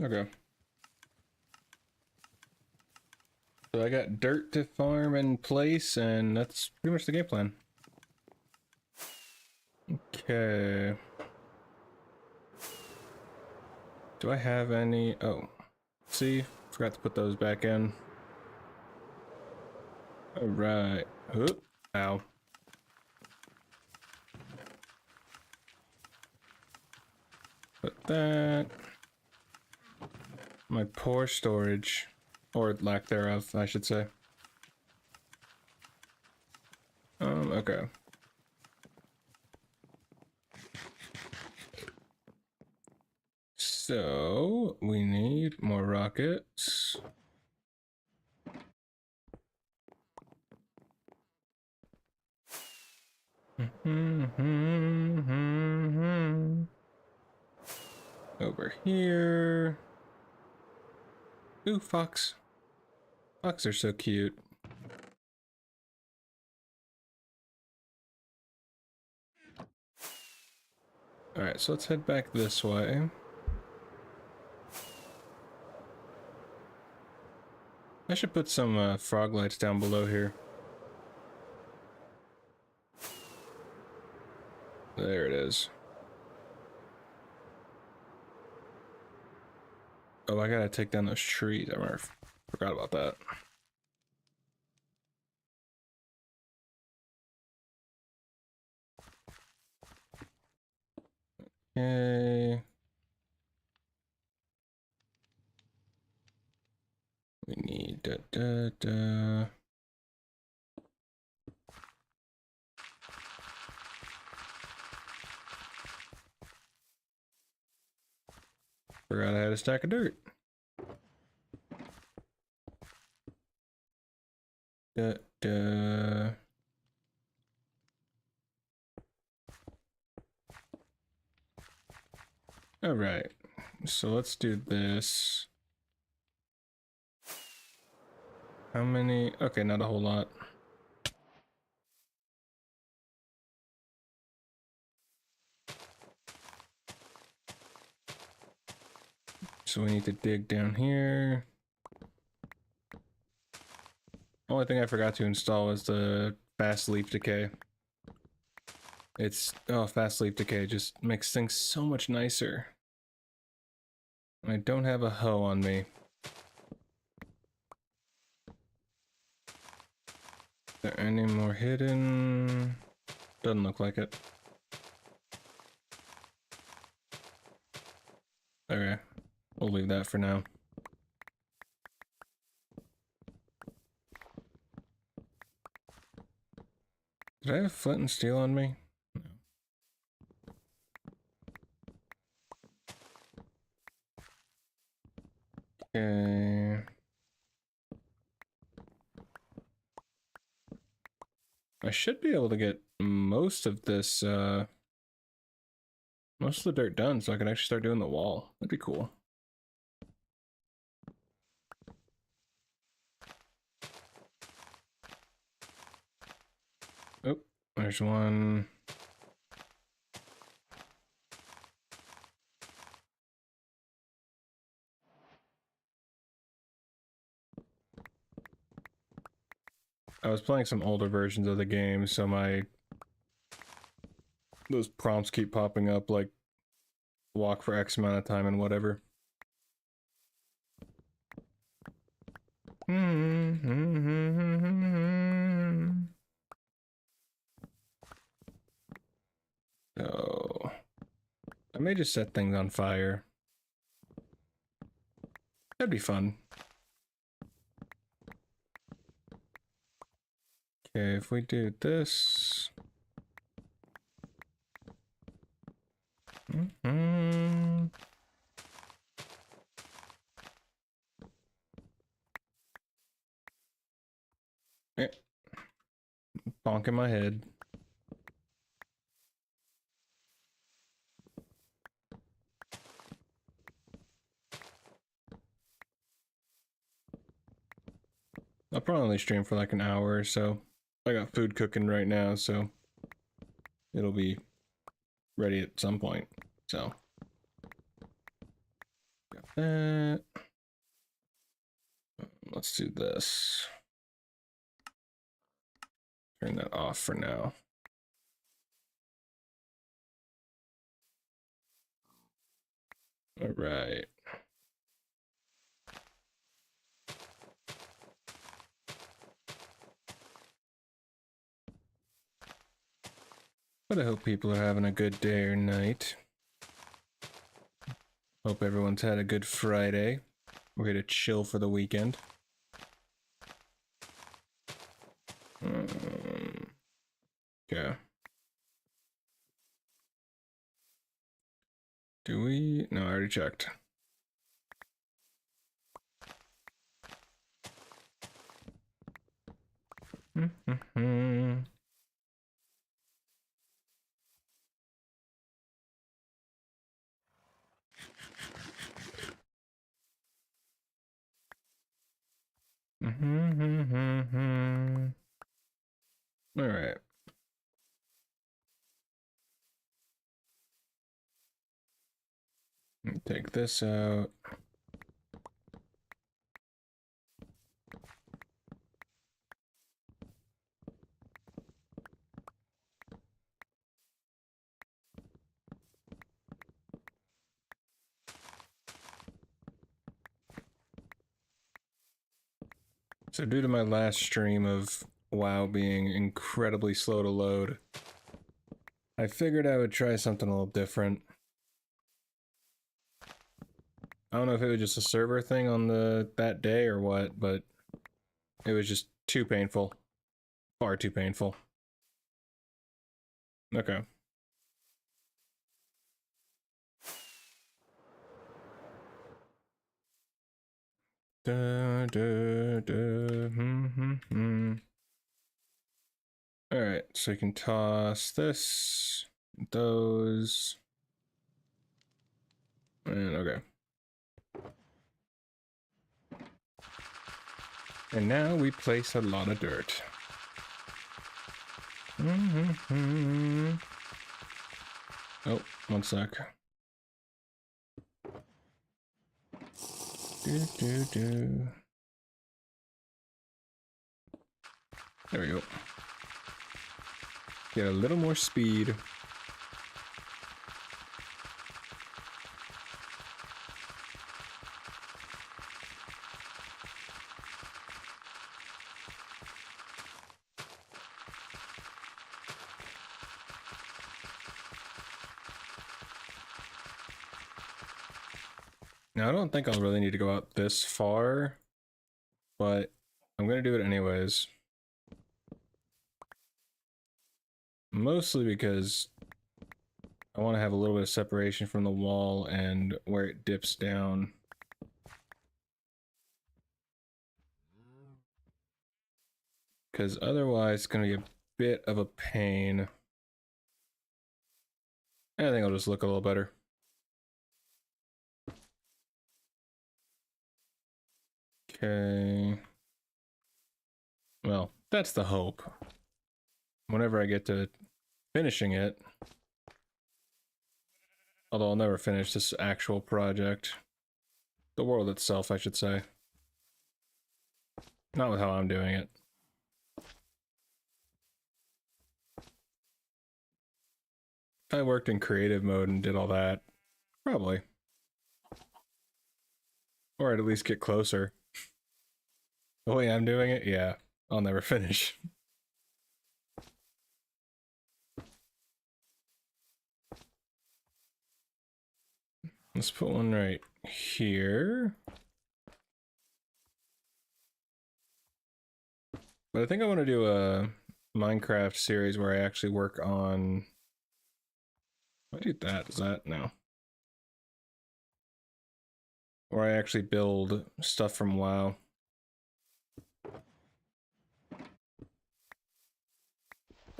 Okay. So I got dirt to farm in place, and that's pretty much the game plan. Okay. Do I have any? Oh, see, forgot to put those back in. All right. Oop. Ow. Put that. My poor storage, or lack thereof, I should say. Okay. So we need more rockets. Over here. Ooh, fox. Fox are so cute. Alright, so let's head back this way. I should put some frog lights down below here. There it is. Oh, I gotta take down those trees. I forgot about that. Okay. We need Forgot I had a stack of dirt. All right, so let's do this. How many? Okay, not a whole lot. So we need to dig down here. Only thing I forgot to install was the fast leaf decay. Fast leaf decay just makes things so much nicer. I don't have a hoe on me. Is there any more hidden? Doesn't look like it. Okay, we'll leave that for now. Did I have flint and steel on me? No. Okay. I should be able to get most of this, most of the dirt done so I can actually start doing the wall. That'd be cool. Oh, there's one. I was playing some older versions of the game, so those prompts keep popping up like walk for X amount of time and whatever. So I may just set things on fire. That'd be fun. Okay, if we do this. Yeah. Bonking my head. I'll probably stream for like an hour or so. I got food cooking right now, so it'll be ready at some point. So that. Let's do this. Turn that off for now. All right. But I hope people are having a good day or night. Hope everyone's had a good Friday. We're here to chill for the weekend. Okay. Do we? No, I already checked. All right. Take this out. So due to my last stream of WoW being incredibly slow to load, I figured I would try something a little different. I don't know if it was just a server thing on that day or what, but it was just too painful. Far too painful. Okay. Alright, so you can toss this, those, and okay. And now we place a lot of dirt. Oh, one sec. There we go. Get a little more speed. Now, I don't think I'll really need to go out this far, but I'm gonna do it anyways. Mostly because I want to have a little bit of separation from the wall and where it dips down. Because otherwise it's going to be a bit of a pain. I think I'll just look a little better. Okay. Well, that's the hope. Whenever I get to finishing it. Although I'll never finish this actual project. The world itself, I should say. Not with how I'm doing it. If I worked in creative mode and did all that, probably. Or I'd at least get closer. The way I'm doing it, yeah, I'll never finish. Let's put one right here. But I think I want to do a Minecraft series where I actually work on... I do that, is that? No. Where I actually build stuff from WoW.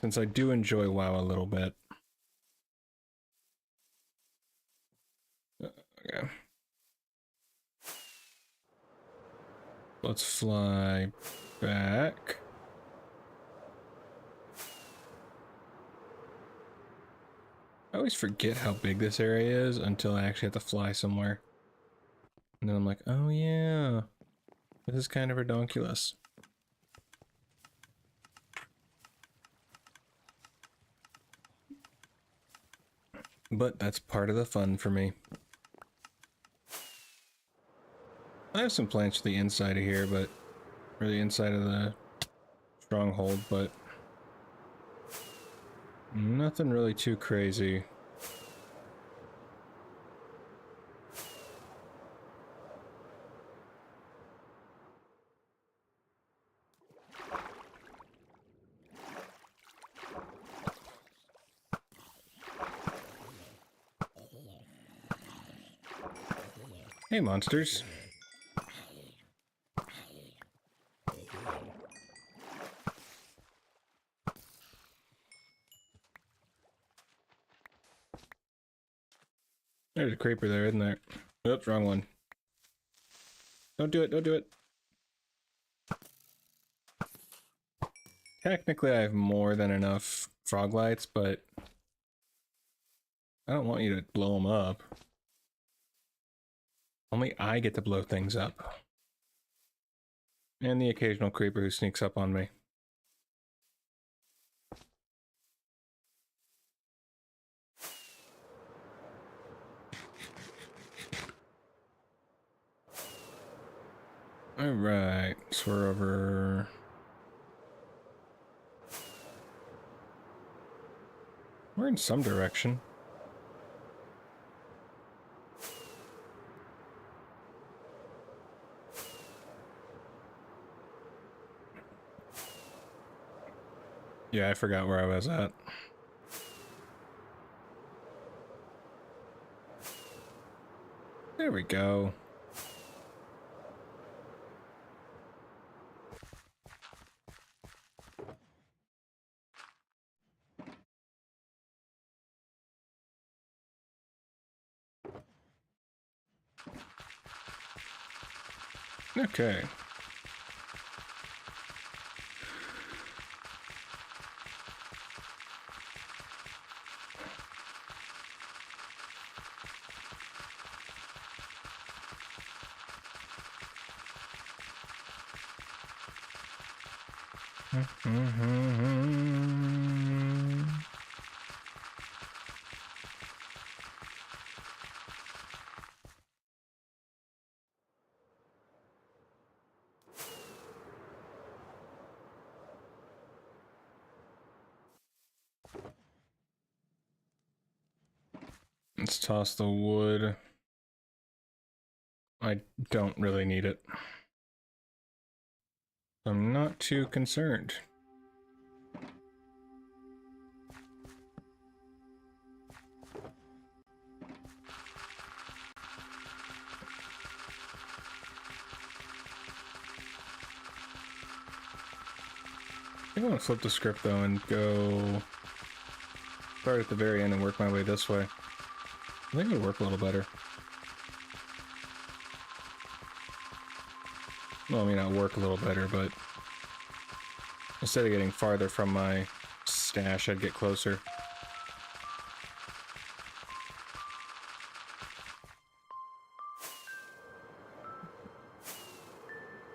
Since I do enjoy WoW a little bit. Okay. Let's fly back. I always forget how big this area is until I actually have to fly somewhere. And then I'm like, oh yeah, this is kind of redonkulous. But that's part of the fun for me. I have some plans for the inside of here, but... or the inside of the stronghold, but... nothing really too crazy. Hey, monsters. There's a creeper there, isn't there? Oops, wrong one. Don't do it, don't do it. Technically, I have more than enough frog lights, but I don't want you to blow them up. Only I get to blow things up. And the occasional creeper who sneaks up on me. Alright, so we're over... we're in some direction. Yeah, I forgot where I was at. There we go. Okay. Let's toss the wood. I don't really need it. I'm not too concerned. I want to flip the script though and go start at the very end and work my way this way. I think it would work a little better. Well, I mean, not work a little better, but instead of getting farther from my stash, I'd get closer.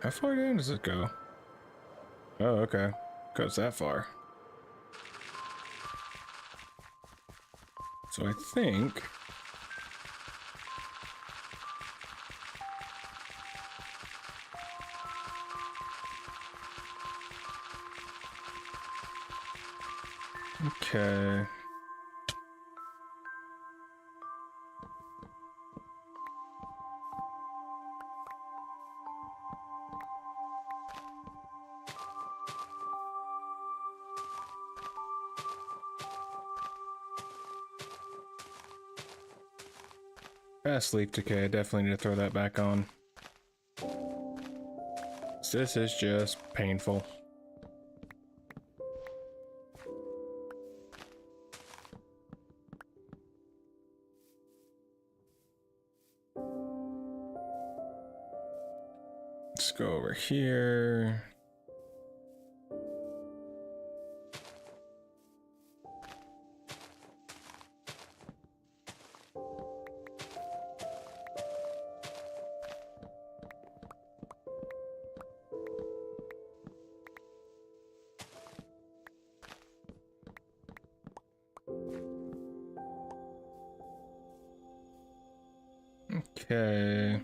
How far down does it go? Oh, okay. Goes that far. So I think... okay. Fast leaf decay, I definitely need to throw that back on. This is just painful. Let's go over here. Okay.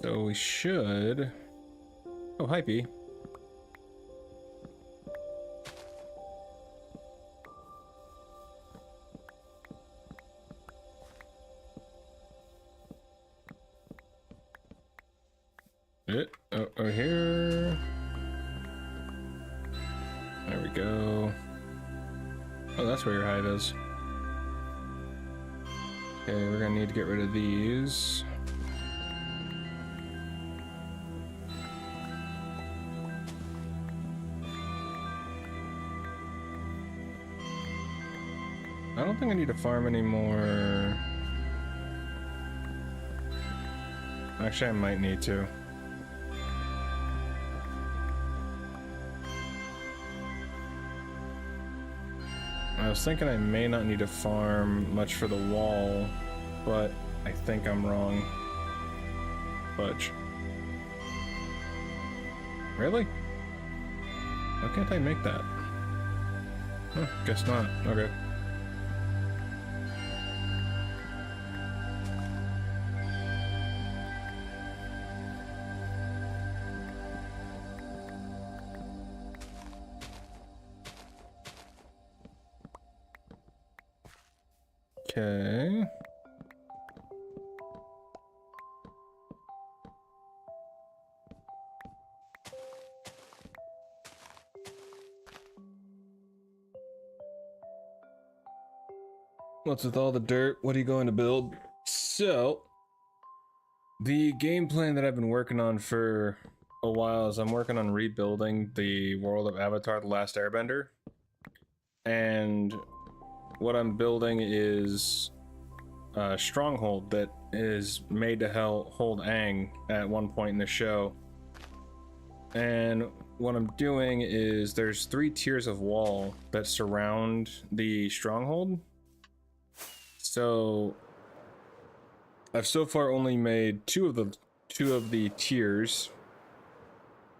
So we should... Oh, hi, P. Over here. There we go. Oh, that's where your hive is. Okay, we're gonna need to get rid of these. I don't think I need to farm anymore. Actually, I might need to. I was thinking I may not need to farm much for the wall, but I think I'm wrong. Fudge. Really? Why can't I make that? Huh, guess not. Okay. Okay. What's with all the dirt? What are you going to build? So, the game plan that I've been working on for a while is I'm working on rebuilding the world of Avatar: The Last Airbender. And what I'm building is a stronghold that is made to hold Aang at one point in the show. And what I'm doing is there's 3 tiers of wall that surround the stronghold. So I've so far only made two of the tiers,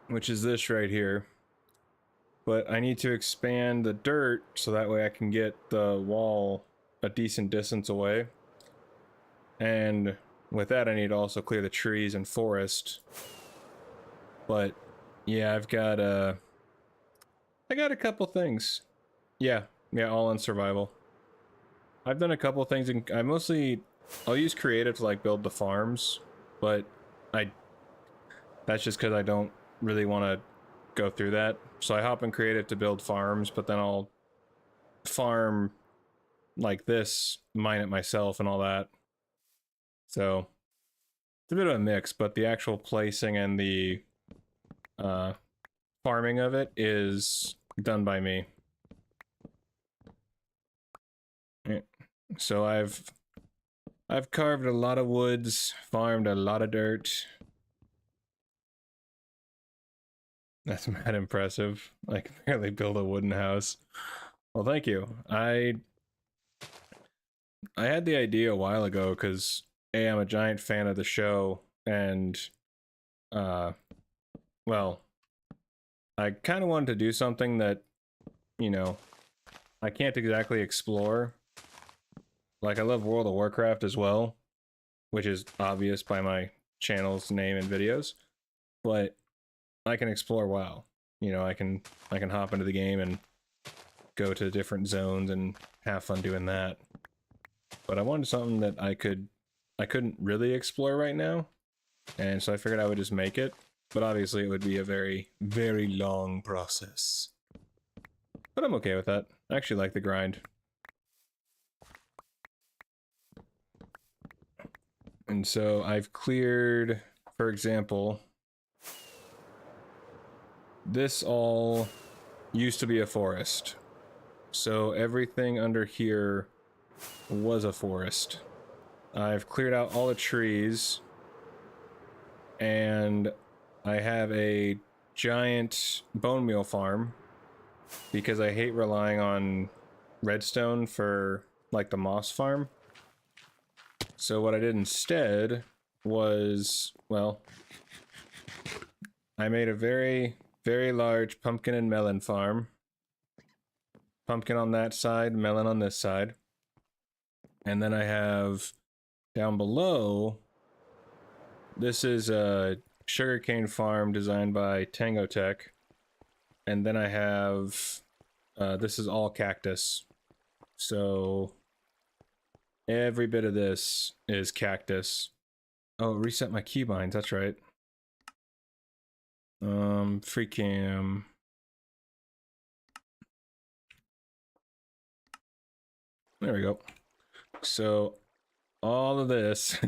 which is this right here. But I need to expand the dirt so that way I can get the wall a decent distance away. And with that, I need to also clear the trees and forest. But yeah, I got a couple things. Yeah, all on survival. I've done a couple things, and I'll use creative to like build the farms, but that's just because I don't really want to go through that. So I hop in creative to build farms, but then I'll farm like this, mine it myself and all that. So it's a bit of a mix, but the actual placing and the farming of it is done by me. So I've carved a lot of woods, farmed a lot of dirt. That's mad impressive. I can barely build a wooden house. Well, thank you. I had the idea a while ago because I'm a giant fan of the show, and well, I kind of wanted to do something that, you know, I can't exactly explore. Like, I love World of Warcraft as well, which is obvious by my channel's name and videos, but I can explore WoW. You know, I can hop into the game and go to different zones and have fun doing that. But I wanted something that I couldn't really explore right now, and so I figured I would just make it. But obviously it would be a very, very long process. But I'm okay with that. I actually like the grind. And so I've cleared, for example, this all used to be a forest. So everything under here was a forest. I've cleared out all the trees, and I have a giant bone meal farm because I hate relying on redstone for like the moss farm. So what I did instead was, well, I made a very, very large pumpkin and melon farm. Pumpkin on that side, melon on this side. And then I have down below, this is a sugarcane farm designed by Tango Tech. And then I have, this is all cactus. So every bit of this is cactus. Oh, reset my keybinds, that's right. Free cam. There we go. So all of this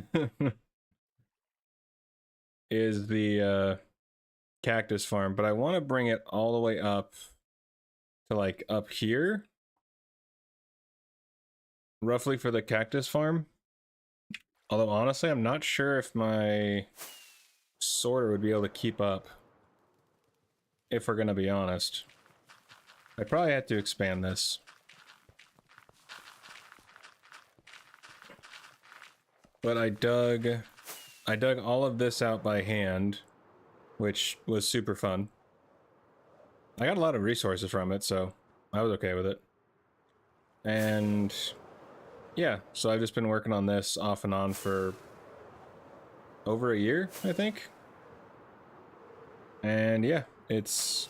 is the cactus farm, but I want to bring it all the way up to like up here, roughly, for the cactus farm. Although honestly, I'm not sure if my sorter would be able to keep up, if we're gonna be honest. I probably had to expand this. But I dug all of this out by hand, which was super fun. I got a lot of resources from it, so I was okay with it. And yeah, so I've just been working on this off and on for over a year, I think. And yeah, it's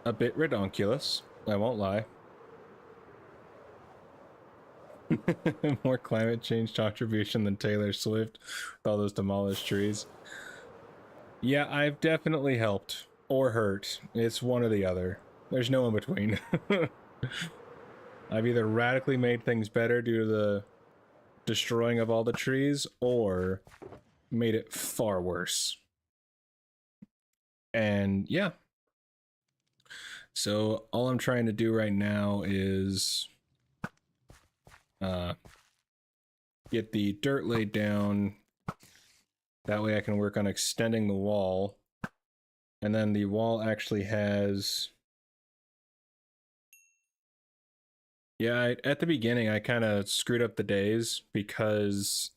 a bit redonkulous, I won't lie. More climate change contribution than Taylor Swift with all those demolished trees. Yeah, I've definitely helped or hurt. It's one or the other. There's no in between. I've either radically made things better due to the destroying of all the trees, or made it far worse. And yeah. So all I'm trying to do right now is get the dirt laid down. That way I can work on extending the wall. And then the wall actually has... Yeah, at the beginning I kind of screwed up the days because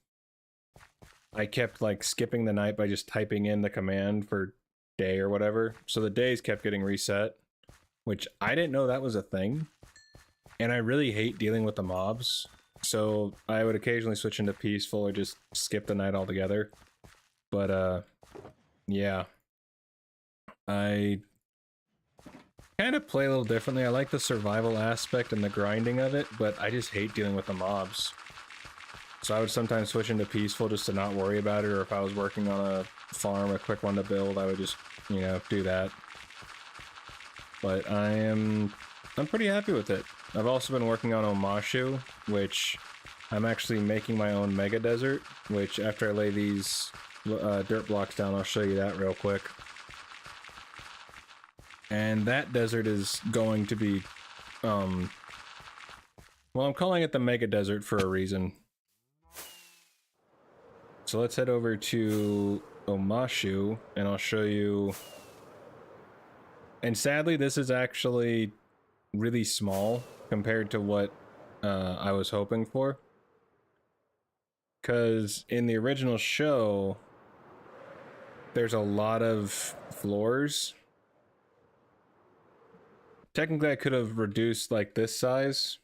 I kept like skipping the night by just typing in the command for day or whatever. So the days kept getting reset, which I didn't know that was a thing. And I really hate dealing with the mobs. So I would occasionally switch into peaceful or just skip the night altogether. But yeah. I kind of play a little differently. I like the survival aspect and the grinding of it, but I just hate dealing with the mobs. So I would sometimes switch into peaceful just to not worry about it, or if I was working on a farm, a quick one to build, I would just, you know, do that. But I'm pretty happy with it. I've also been working on Omashu, which I'm actually making my own mega desert, which after I lay these dirt blocks down, I'll show you that real quick. And that desert is going to be, well, I'm calling it the Mega Desert for a reason. So let's head over to Omashu, and I'll show you. And sadly, this is actually really small compared to what I was hoping for. Because in the original show, there's a lot of floors. Technically, I could have reduced like this size.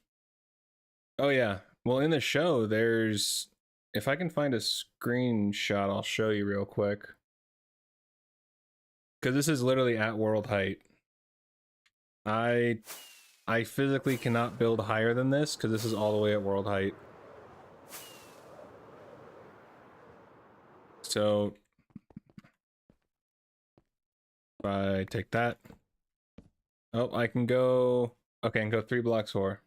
Oh yeah, well in the show there's, if I can find a screenshot, I'll show you real quick. Because this is literally at world height. I physically cannot build higher than this because this is all the way at world height. So if I take that. Oh, I can go... Okay, I can go 3 blocks forward.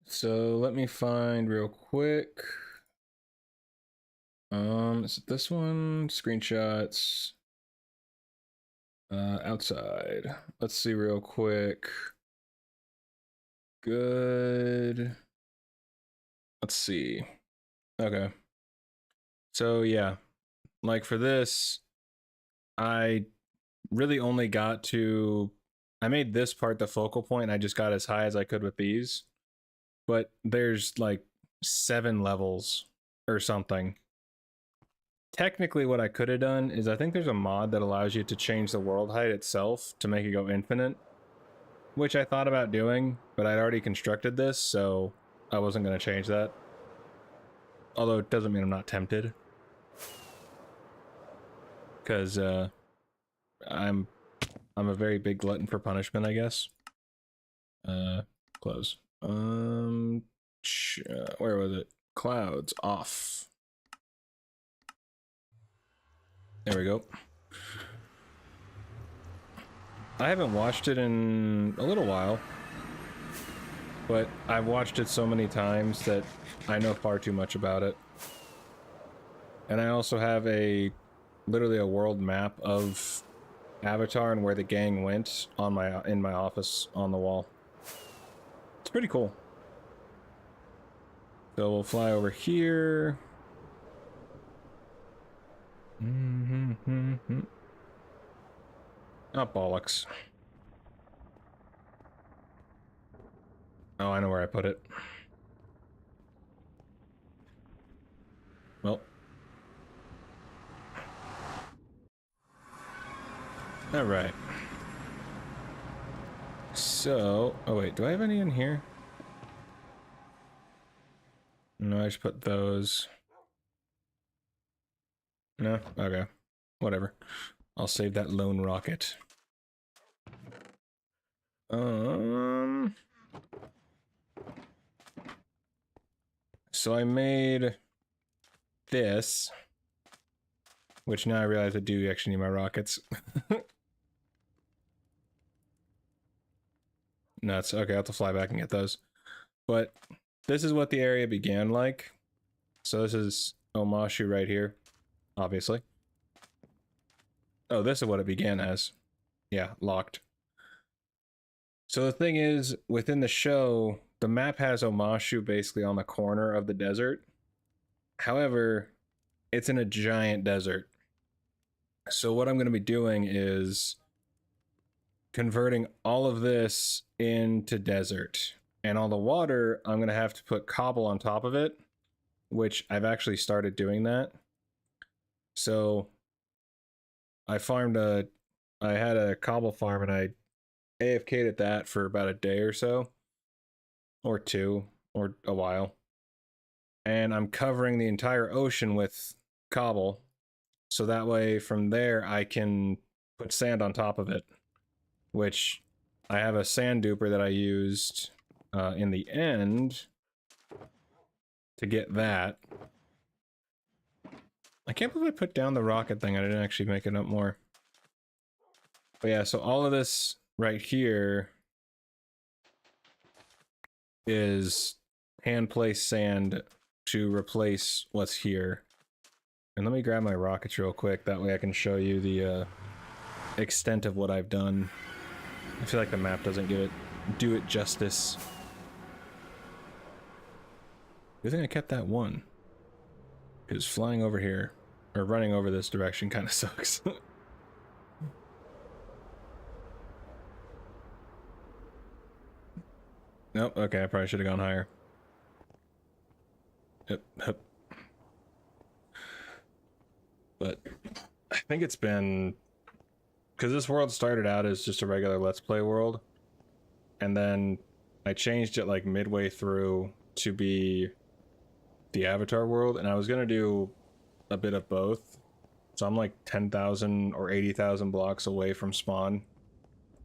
So let me find real quick. Is it this one? Screenshots. Outside. Let's see real quick. Good. Let's see. Okay. So yeah, like for this, I really only got to, I made this part the focal point, and I just got as high as I could with these. But there's like 7 levels or something. Technically what I could have done is, I think there's a mod that allows you to change the world height itself to make it go infinite. which I thought about doing, but I'd already constructed this, so I wasn't going to change that. Although it doesn't mean I'm not tempted. Because I'm a very big glutton for punishment, I guess. Close. Where was it? Clouds off. There we go. I haven't watched it in a little while, but I've watched it so many times that I know far too much about it. And I also have literally a world map of Avatar and where the gang went on in my office on the wall. It's pretty cool. So we'll fly over here. Oh, bollocks. Oh, I know where I put it. Well. Alright. So, oh wait, do I have any in here? No, I just put those. No? Okay. Whatever. I'll save that lone rocket. So I made this, which now I realize I do actually need my rockets. Nuts. Okay, I'll have to fly back and get those. But this is what the area began like. So this is Omashu right here, obviously. Oh, this is what it began as. Yeah, locked. So the thing is, within the show, the map has Omashu basically on the corner of the desert. However, it's in a giant desert. So what I'm going to be doing is converting all of this into desert. And all the water, I'm going to have to put cobble on top of it, which I've actually started doing that. So I had a cobble farm and I AFK'd at that for about a day or so, or two, or a while. And I'm covering the entire ocean with cobble, so that way from there I can put sand on top of it, which I have a sand duper that I used in the end to get that. I can't believe I put down the rocket thing. I didn't actually make it up more. But yeah, so all of this right here is hand-placed sand to replace what's here. And let me grab my rockets real quick, that way I can show you the extent of what I've done. I feel like the map doesn't do it justice. Good thing I kept that one. Because flying over here, or running over this direction kind of sucks. Nope, okay, I probably should have gone higher. Yep. But I think it's been... because this world started out as just a regular Let's Play world. And then I changed it like midway through to be the Avatar world. And I was going to do a bit of both. So I'm like 10,000 or 80,000 blocks away from spawn.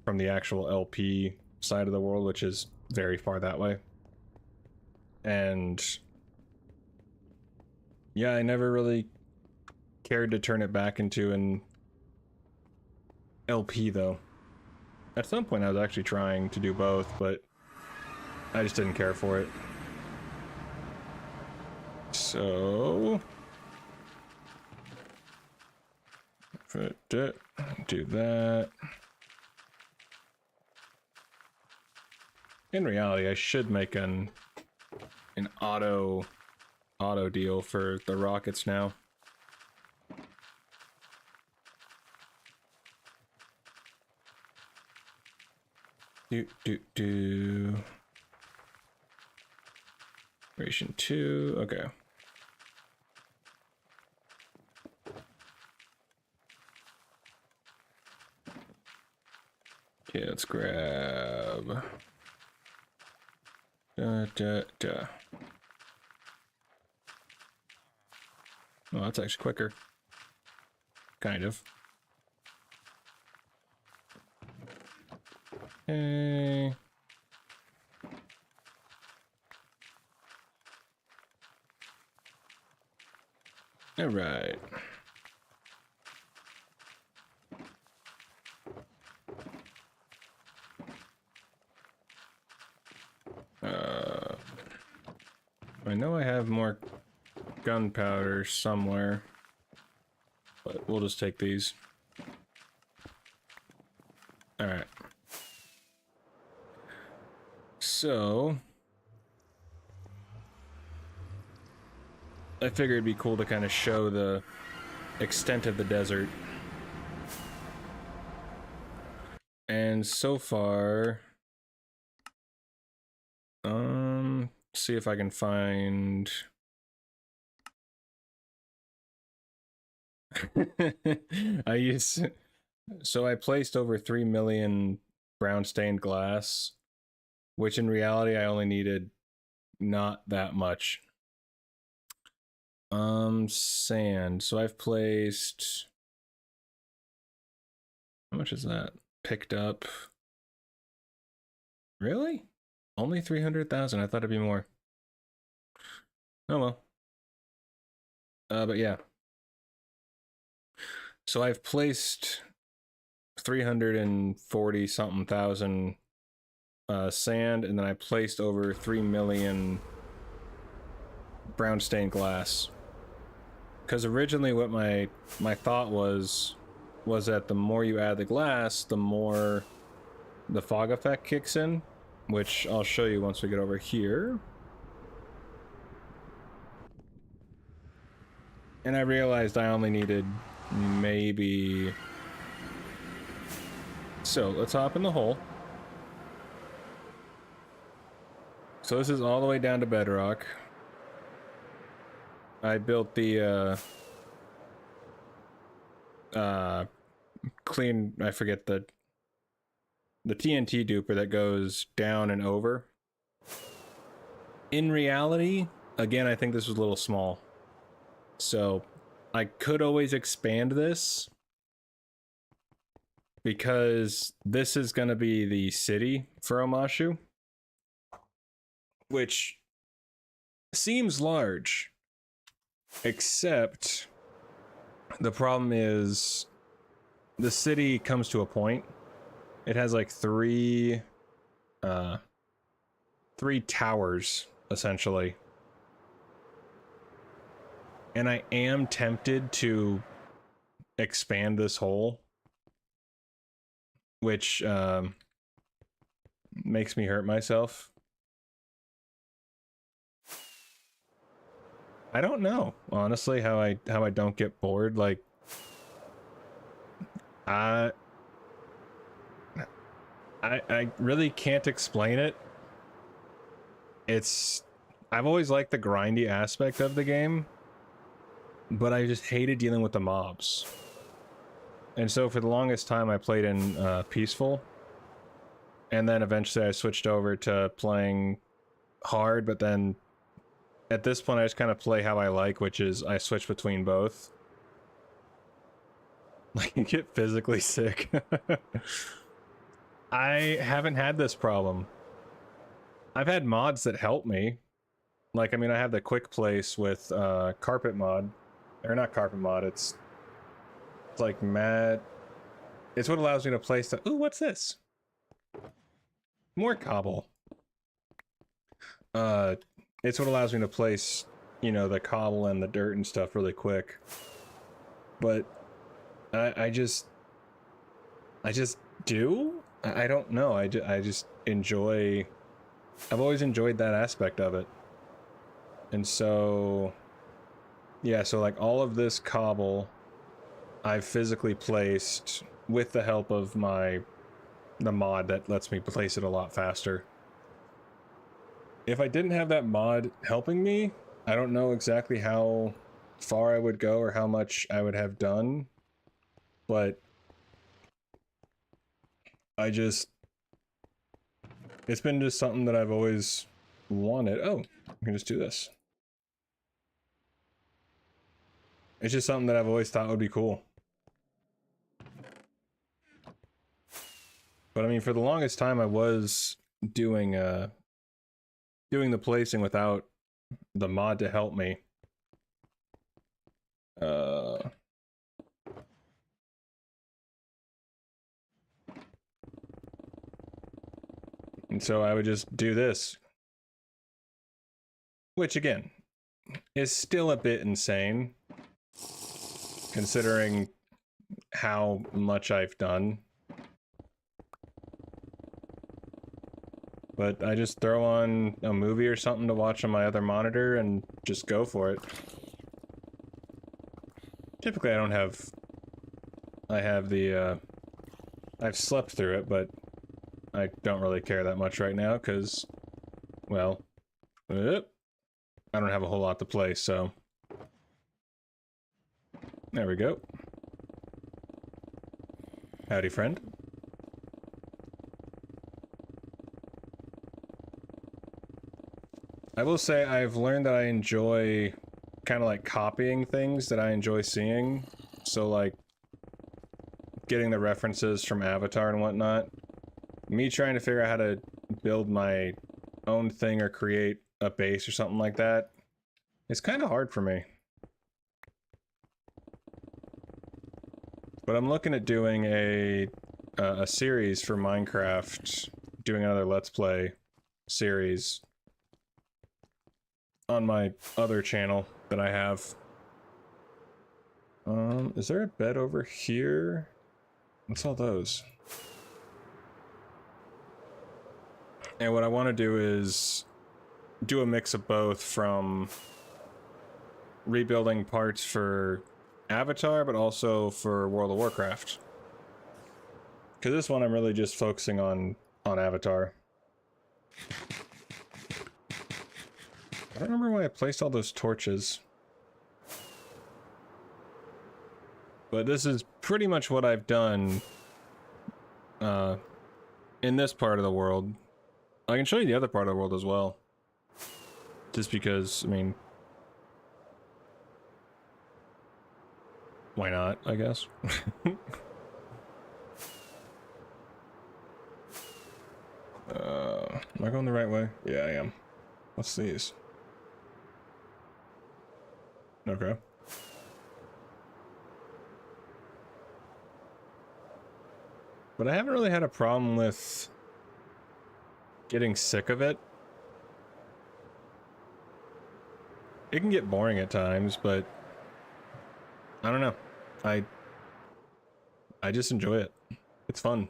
From the actual LP side of the world, which is very far that way. And yeah, I never really cared to turn it back into an LP though. At some point I was actually trying to do both, but I just didn't care for it. So do that. In reality, I should make an auto deal for the rockets now. Ration 2, okay. Okay, let's grab... Oh, that's actually quicker. Kind of. Okay. All right. I know I have more gunpowder somewhere, but we'll just take these. All right. So I figured it'd be cool to kind of show the extent of the desert. And so far, see if I can find... So I placed over 3 million brown stained glass, which in reality I only needed not that much. Sand. So I've placed... How much is that? Picked up... Really? Only 300,000. I thought it'd be more. Oh well. But yeah. So I've placed 340 something thousand sand, and then I placed over 3 million brown stained glass. Because originally what my thought was that the more you add the glass, the more the fog effect kicks in, which I'll show you once we get over here. And I realized I only needed maybe... So let's hop in the hole. So this is all the way down to bedrock. I built the clean, I forget the TNT duper that goes down and over. In reality, again, I think this was a little small. So I could always expand this, because this is going to be the city for Omashu, which seems large, except the problem is the city comes to a point. It has like three towers essentially, and I am tempted to expand this hole, which makes me hurt myself. I don't know, honestly, how I don't get bored. Like, I really can't explain it. I've always liked the grindy aspect of the game, but I just hated dealing with the mobs. And so for the longest time I played in peaceful, and then eventually I switched over to playing hard, but then at this point I just kind of play how I like, which is I switch between both. Like, you get physically sick. I haven't had this problem. I've had mods that help me. Like, I mean, I have the quick place with carpet mod. Or not carpet mod, it's like mad. It's what allows me to place the... Ooh, what's this? More cobble. It's what allows me to place, you know, the cobble and the dirt and stuff really quick. But I just do? I don't know. I just enjoy... I've always enjoyed that aspect of it. And so... yeah, so like all of this cobble I've physically placed with the help of the mod that lets me place it a lot faster. If I didn't have that mod helping me, I don't know exactly how far I would go or how much I would have done, but I just, it's been just something that I've always wanted. Oh, I can just do this. It's just something that I've always thought would be cool. But I mean, for the longest time, I was doing the placing without the mod to help me. And so I would just do this. Which, again, is still a bit insane, considering how much I've done. But I just throw on a movie or something to watch on my other monitor and just go for it. Typically I don't have... I have the, I've slept through it, but I don't really care that much right now, because, well, I don't have a whole lot to play, so... There we go. Howdy, friend. I will say I've learned that I enjoy kind of like copying things that I enjoy seeing. So like getting the references from Avatar and whatnot. Me trying to figure out how to build my own thing or create a base or something like that. It's kind of hard for me. But I'm looking at doing a series for Minecraft, doing another Let's Play series on my other channel that I have. Is there a bed over here? What's all those? And what I want to do is do a mix of both, from rebuilding parts for Avatar, but also for World of Warcraft. Because this one I'm really just focusing on Avatar. I don't remember why I placed all those torches. But this is pretty much what I've done in this part of the world. I can show you the other part of the world as well. Just because, I mean... Why not, I guess? Am I going the right way? Yeah, I am. What's these? Okay. But I haven't really had a problem with getting sick of it. It can get boring at times, but I don't know. I just enjoy it. It's fun.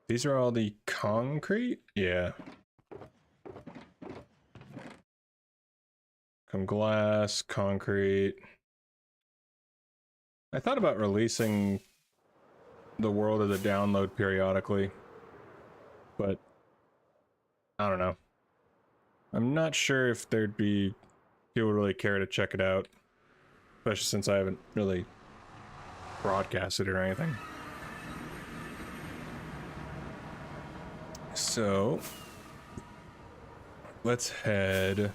These are all the concrete? Yeah. Some glass, concrete. I thought about releasing the world as a download periodically, but I don't know. I'm not sure if there'd be people who really care to check it out, especially since I haven't really broadcasted it or anything. So let's head.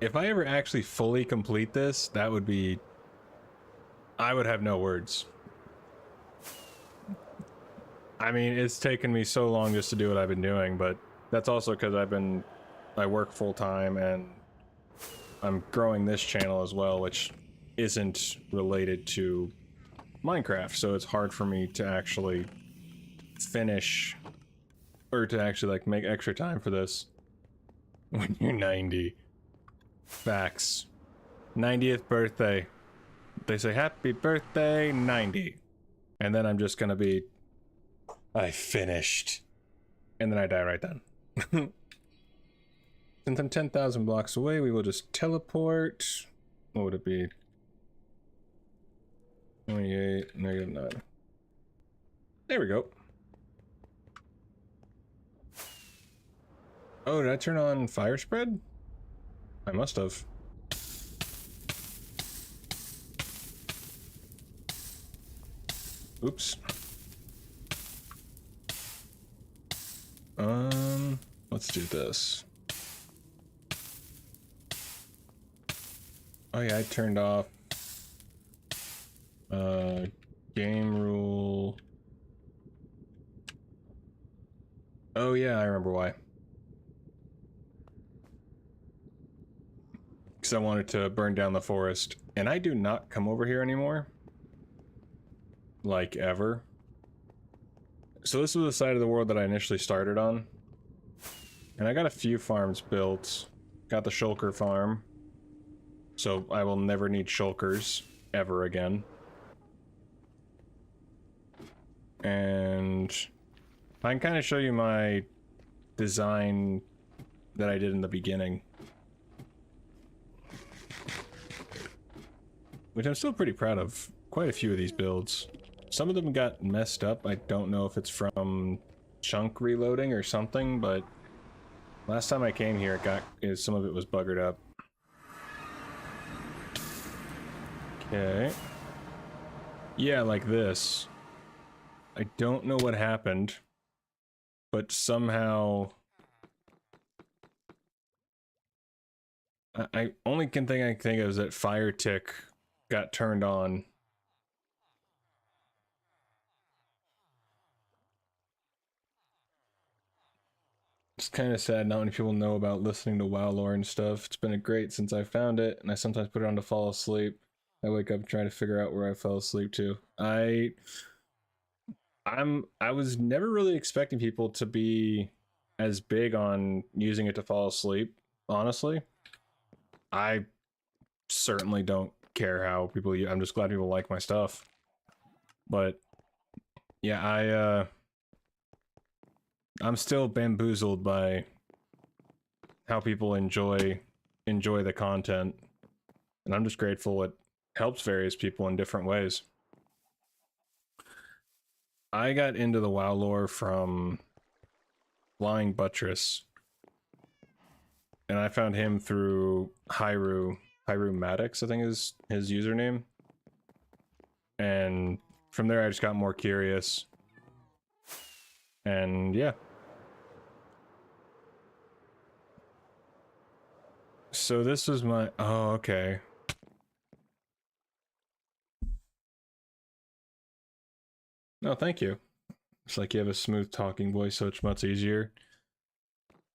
If I ever actually fully complete this, that would be... I would have no words. I mean, it's taken me so long just to do what I've been doing, but that's also because I work full time and I'm growing this channel as well, which isn't related to Minecraft, so it's hard for me to actually finish, or to actually like make extra time for this when you're 90. Facts. 90th birthday. They say happy birthday 90. And then I'm just gonna be, I finished. And then I die right then. Since I'm 10,000 blocks away, we will just teleport. What would it be? 28, -9. There we go. Oh, did I turn on fire spread? I must have. Oops. Let's do this. Oh yeah, I turned off game rule. Oh yeah, I remember why. Because I wanted to burn down the forest. And I do not come over here anymore. Like, ever. So this was the side of the world that I initially started on. And I got a few farms built. Got the shulker farm. So I will never need shulkers ever again. And I can kind of show you my design that I did in the beginning. Which I'm still pretty proud of. Quite a few of these builds. Some of them got messed up. I don't know if it's from chunk reloading or something, but last time I came here, some of it was buggered up. Okay. Yeah, like this. I don't know what happened, but somehow I only thing I can think of is that fire tick got turned on. It's kind of sad not many people know about listening to WoW lore and stuff. It's been great since I found it, and I sometimes put it on to fall asleep. I wake up trying to figure out where I fell asleep to. I was never really expecting people to be as big on using it to fall asleep, honestly. I certainly don't care how people use. I'm just glad people like my stuff. But yeah, I'm still bamboozled by how people enjoy the content, and I'm just grateful it helps various people in different ways. I got into the WoW lore from Flying Buttress, and I found him through Hyrule Maddox, I think is his username, and from there I just got more curious, and yeah. So this was my... Oh, okay. No, thank you. It's like you have a smooth talking voice, so it's much easier.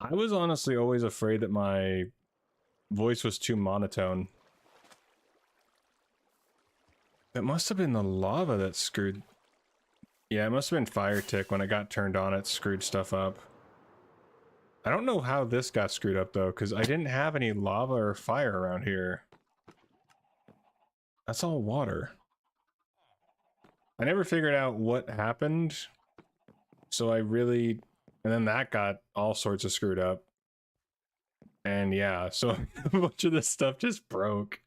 I was honestly always afraid that my voice was too monotone. It must have been the lava that screwed... Yeah, it must have been fire tick. When it got turned on, it screwed stuff up. I don't know how this got screwed up, though, because I didn't have any lava or fire around here. That's all water. I never figured out what happened, so I really... And then that got all sorts of screwed up. And yeah, so a bunch of this stuff just broke.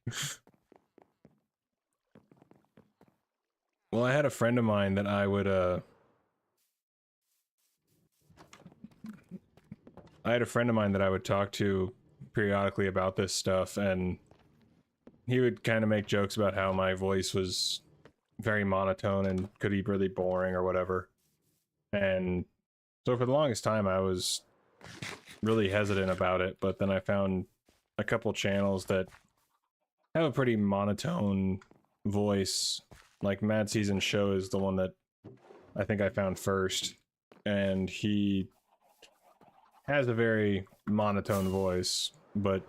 Well, I had a friend of mine that I would, talk to periodically about this stuff, and he would kind of make jokes about how my voice was very monotone and could be really boring or whatever. And so for the longest time, I was really hesitant about it, but then I found a couple channels that have a pretty monotone voice. Like Mad Season Show is the one that I think I found first, and he has a very monotone voice, but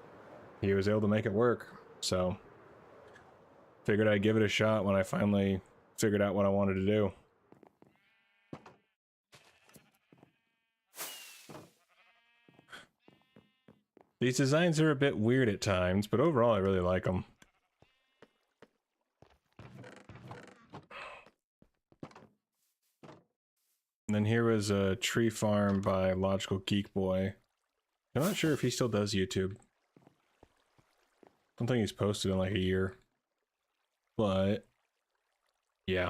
he was able to make it work, so figured I'd give it a shot when I finally figured out what I wanted to do. These designs are a bit weird at times, but overall I really like them. And then here was a tree farm by Logical Geek Boy. I'm not sure if he still does YouTube. I don't think he's posted in like a year. But yeah.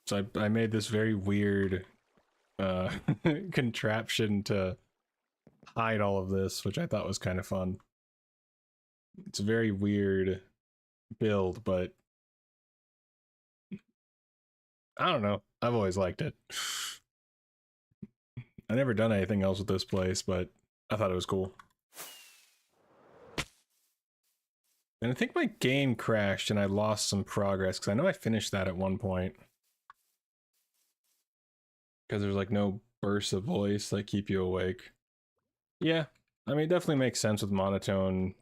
So I made this very weird contraption to hide all of this, which I thought was kind of fun. It's a very weird build, but I don't know. I've always liked it. I never done anything else with this place, but I thought it was cool. And I think my game crashed and I lost some progress because I know I finished that at one point. Because there's like no bursts of voice that keep you awake. Yeah, I mean, it definitely makes sense with monotone.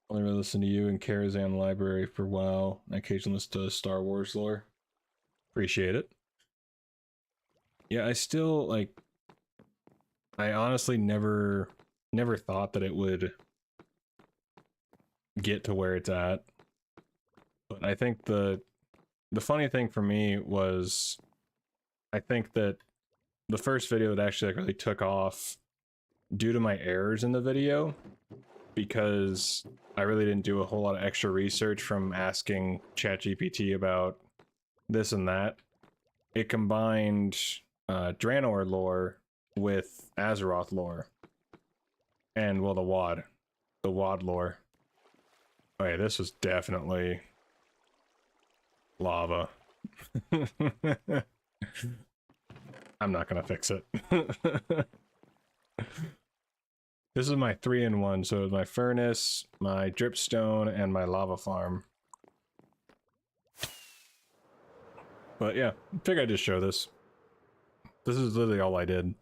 Only really listen to you and Karazhan Library for WoW. I occasionally listen to Star Wars lore. Appreciate it. Yeah, I still, like, I honestly never thought that it would get to where it's at. But I think the funny thing for me was, I think that the first video that actually like really took off due to my errors in the video, because I really didn't do a whole lot of extra research from asking ChatGPT about this and that. It combined Draenor lore with Azeroth lore. And, well, the WoD lore. Okay, this was definitely lava. I'm not gonna fix it. This is my 3-in-1, so my furnace, my dripstone, and my lava farm. But yeah, I figured I'd just show this. This is literally all I did.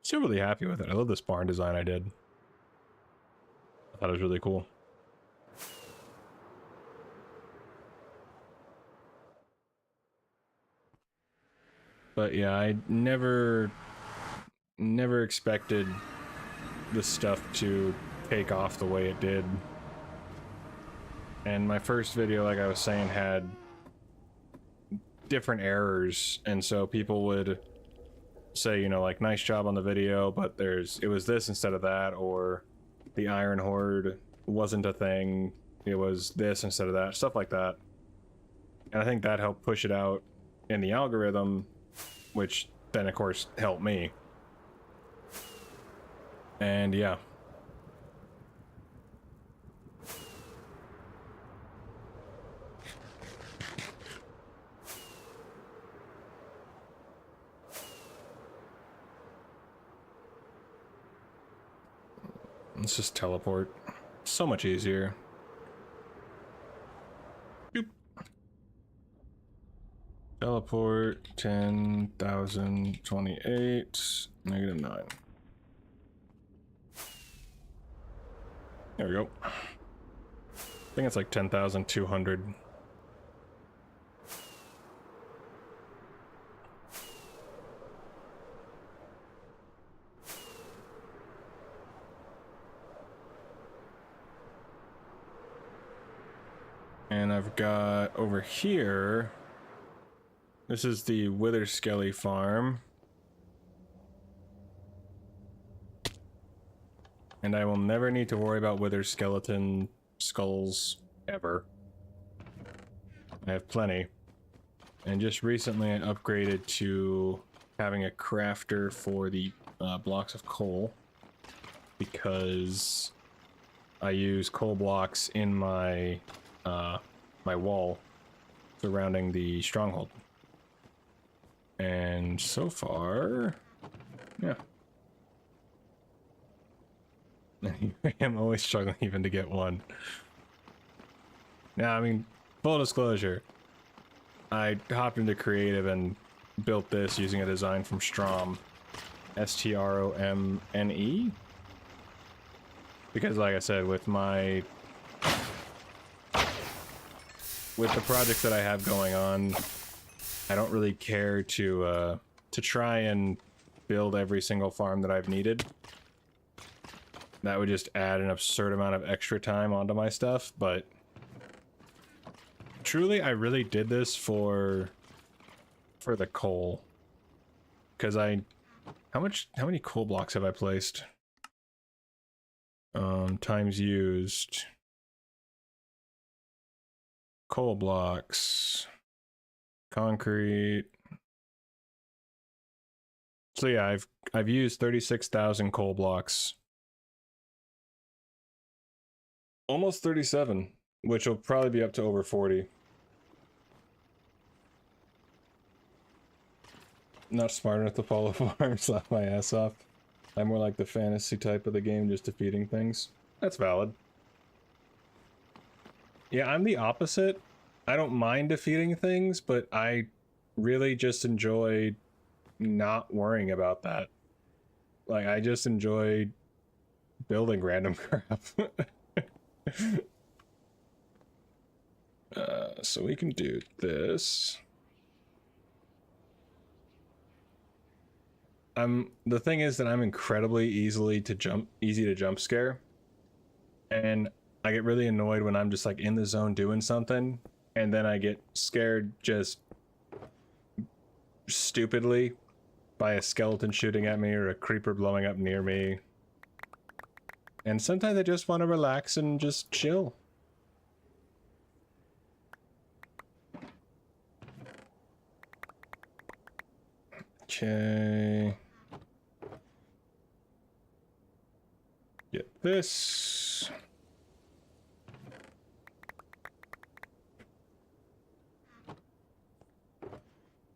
Still really happy with it. I love this barn design I did. I thought it was really cool. But yeah, I never expected this stuff to take off the way it did. And my first video, like I was saying, had different errors, and so people would say, you know, like, nice job on the video, but it was this instead of that, or the Iron Horde wasn't a thing, it was this instead of that, stuff like that. And I think that helped push it out in the algorithm, which then of course helped me. And yeah. Let's just teleport. So much easier. Boop. Teleport 10,028 -9. There we go. I think it's like 10,200. And I've got over here, this is the Wither Skelly farm. And I will never need to worry about Wither skeleton skulls ever. I have plenty. And just recently I upgraded to having a crafter for the blocks of coal, because I use coal blocks in my my wall surrounding the stronghold. And so far, yeah. I'm always struggling even to get one. Now, I mean, full disclosure, I hopped into creative and built this using a design from Strom, Stromne, because like I said, with the projects that I have going on, I don't really care to try and build every single farm that I've needed. That would just add an absurd amount of extra time onto my stuff, but truly, I really did this for the coal. Because how many coal blocks have I placed? Times used. Coal blocks. Concrete. So yeah, I've used 36,000 coal blocks. Almost 37, which will probably be up to over 40. Not smart enough to follow farms, slap my ass off. I'm more like the fantasy type of the game, just defeating things. That's valid. Yeah, I'm the opposite. I don't mind defeating things, but I really just enjoy not worrying about that. Like, I just enjoy building random crap. So we can do this. The thing is that I'm incredibly easy to jump scare. And I get really annoyed when I'm just like in the zone doing something and then I get scared just stupidly by a skeleton shooting at me or a creeper blowing up near me. And sometimes I just want to relax and just chill. Okay. Get this.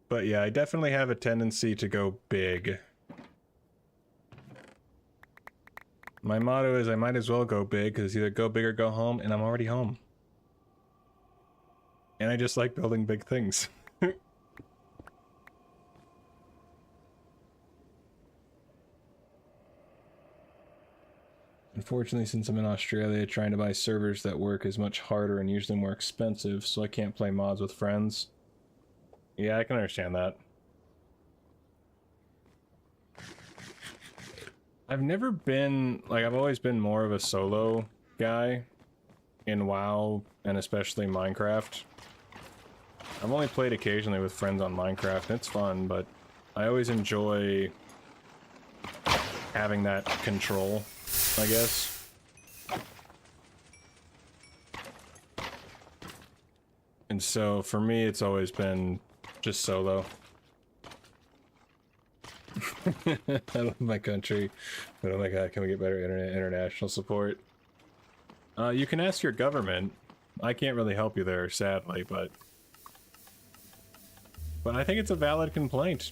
But yeah, I definitely have a tendency to go big. My motto is I might as well go big, because either go big or go home, and I'm already home. And I just like building big things. Unfortunately, since I'm in Australia, trying to buy servers that work is much harder and usually more expensive, so I can't play mods with friends. Yeah, I can understand that. I've never been, like, I've always been more of a solo guy in WoW, and especially Minecraft. I've only played occasionally with friends on Minecraft, and it's fun, but I always enjoy having that control, I guess. And so, for me, it's always been just solo. I love my country, but oh my god, can we get better international support? You can ask your government. I can't really help you there, sadly, but I think it's a valid complaint.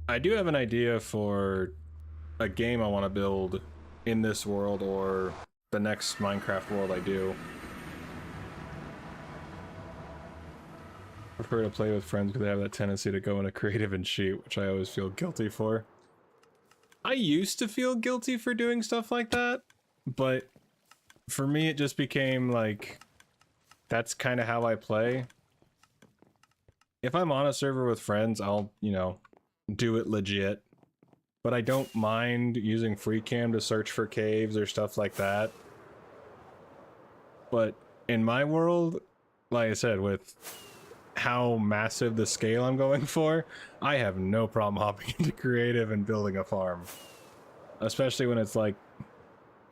I do have an idea for a game I want to build in this world or the next Minecraft world I do. I prefer to play with friends because they have that tendency to go into creative and cheat, which I always feel guilty for. I used to feel guilty for doing stuff like that, but for me it just became like, that's kind of how I play. If I'm on a server with friends, I'll, you know, do it legit. But I don't mind using FreeCam to search for caves or stuff like that. But in my world, like I said, with how massive the scale I'm going for, I have no problem hopping into creative and building a farm. Especially when it's like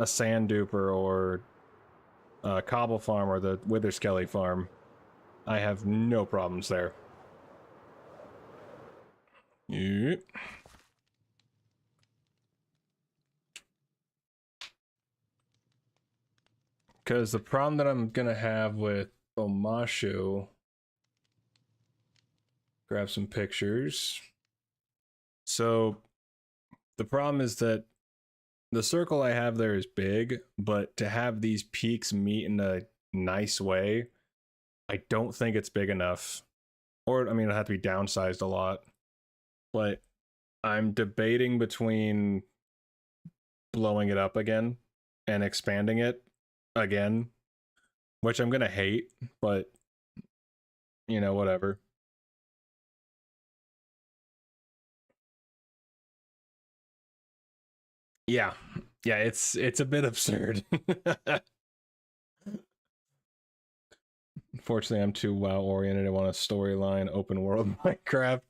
a sand duper or a cobble farm or the wither skelly farm. I have no problems there. Yep. Because the problem that I'm gonna have with Omashu, grab some pictures. So the problem is that the circle I have there is big, but to have these peaks meet in a nice way, I don't think it's big enough. Or, I mean, it'll have to be downsized a lot. But I'm debating between blowing it up again and expanding it again, which I'm gonna hate, but you know, whatever. Yeah, it's a bit absurd. Unfortunately, I'm too WoW oriented. I want a storyline, open world Minecraft.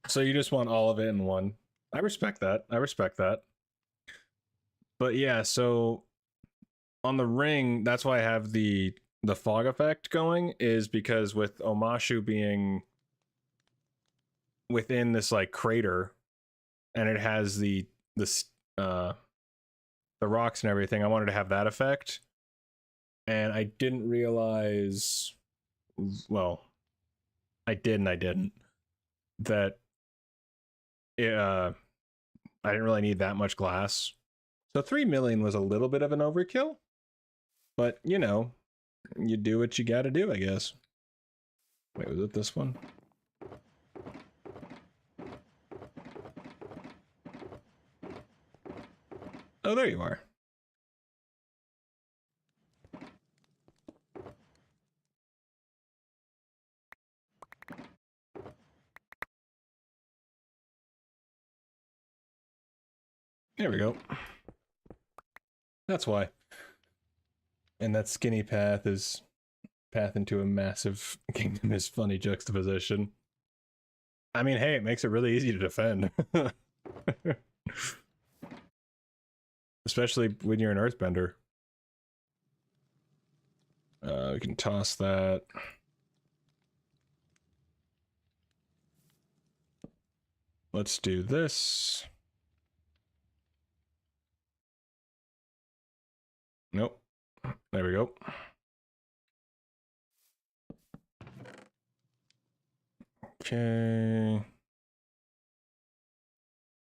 So you just want all of it in one. I respect that. I respect that. But yeah, so on the ring, that's why I have the fog effect going, is because with Omashu being within this like crater, and it has the rocks and everything, I wanted to have that effect. And I didn't realize, well, I did and I didn't, that it, I didn't really need that much glass. So 3 million was a little bit of an overkill, but you know, you do what you gotta do, I guess. Wait, was it this one? Oh, there you are. There we go. That's why. And that skinny path is path into a massive kingdom is funny juxtaposition. I mean, hey, it makes it really easy to defend. Especially when you're an earthbender. We can toss that. Let's do this. Nope. There we go. Okay.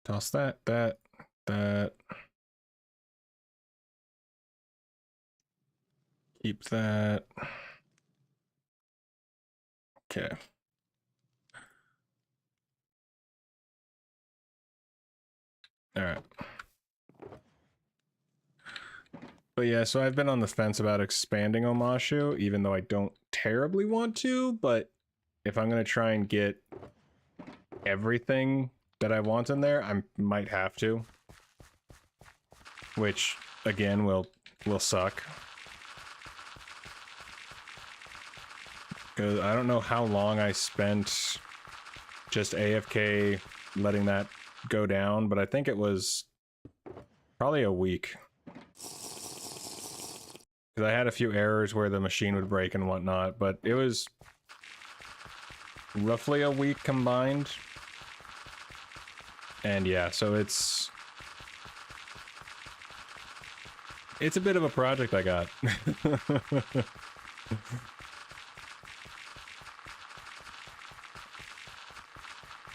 Toss that. Keep that. Okay. All right. But yeah, so I've been on the fence about expanding Omashu, even though I don't terribly want to, but if I'm going to try and get everything that I want in there, I might have to. Which, again, will suck. Because I don't know how long I spent just AFK letting that go down, but I think it was probably a week. Because I had a few errors where the machine would break and whatnot, but it was roughly a week combined. And yeah, so it's a bit of a project I got.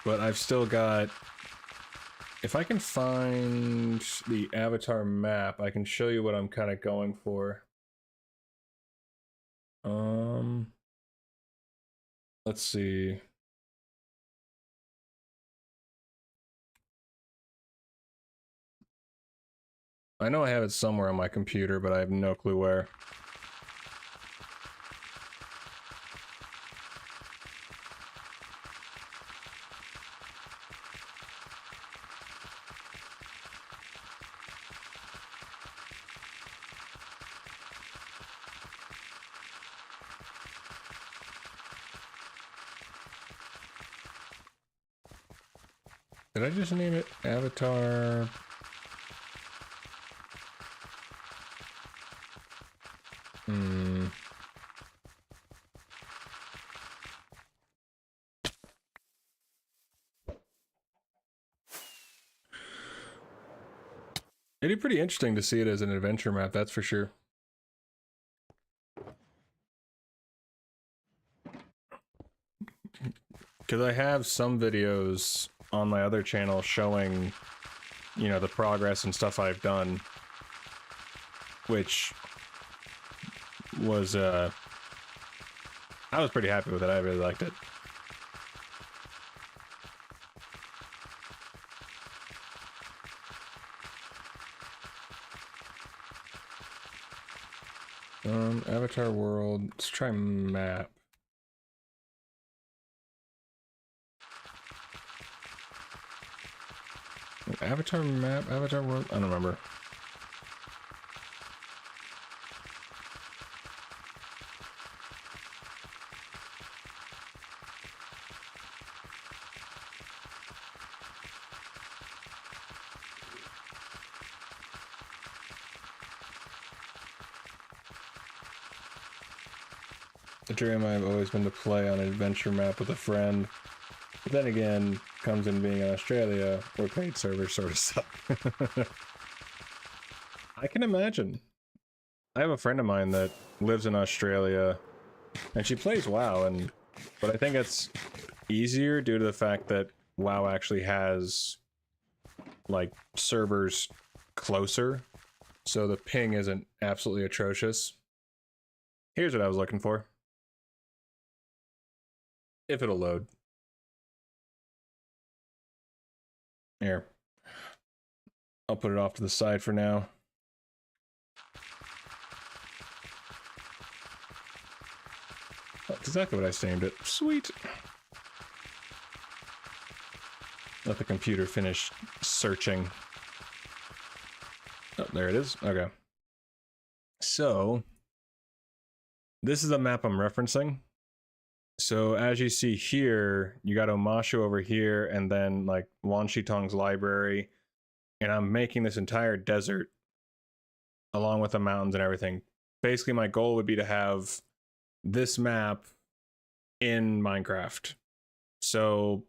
But I've still got, if I can find the avatar map, I can show you what I'm kind of going for. Let's see. I know I have it somewhere on my computer, but I have no clue where. Did I just name it Avatar? It'd be pretty interesting to see it as an adventure map, that's for sure. Because I have some videos on my other channel showing, you know, the progress and stuff I've done, which was, I was pretty happy with it. I really liked it. Avatar world, let's try map. Avatar map, Avatar world, I don't remember. The dream I've always been to play on an adventure map with a friend. But then again, comes in being in Australia, where paid servers sort of suck. I can imagine. I have a friend of mine that lives in Australia, and she plays WoW, but I think it's easier due to the fact that WoW actually has, like, servers closer, so the ping isn't absolutely atrocious. Here's what I was looking for. If it'll load. Here. I'll put it off to the side for now. That's exactly what I named it. Sweet. Let the computer finish searching. Oh, there it is. Okay. So, this is the map I'm referencing. So, as you see here, you got Omashu over here, and then, like, Wan Shi Tong's library. And I'm making this entire desert, along with the mountains and everything. Basically, my goal would be to have this map in Minecraft. So,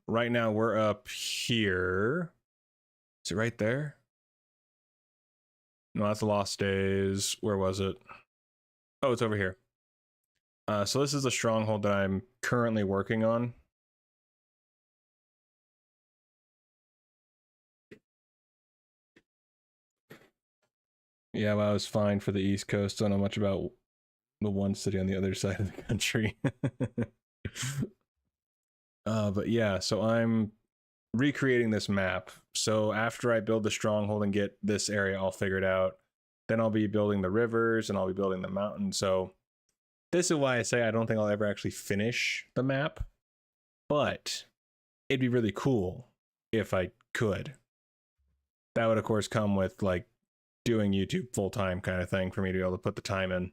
right now we're up here. Is it right there? No, that's Lost Days. Where was it? Oh, it's over here. So this is the stronghold that I'm currently working on. Yeah, well, I was fine for the East Coast. Don't know much about the one city on the other side of the country. But yeah, so I'm recreating this map. So after I build the stronghold and get this area all figured out, then I'll be building the rivers and I'll be building the mountain. So this is why I say I don't think I'll ever actually finish the map, but it'd be really cool if I could. That would, of course, come with, like, doing YouTube full-time kind of thing for me to be able to put the time in.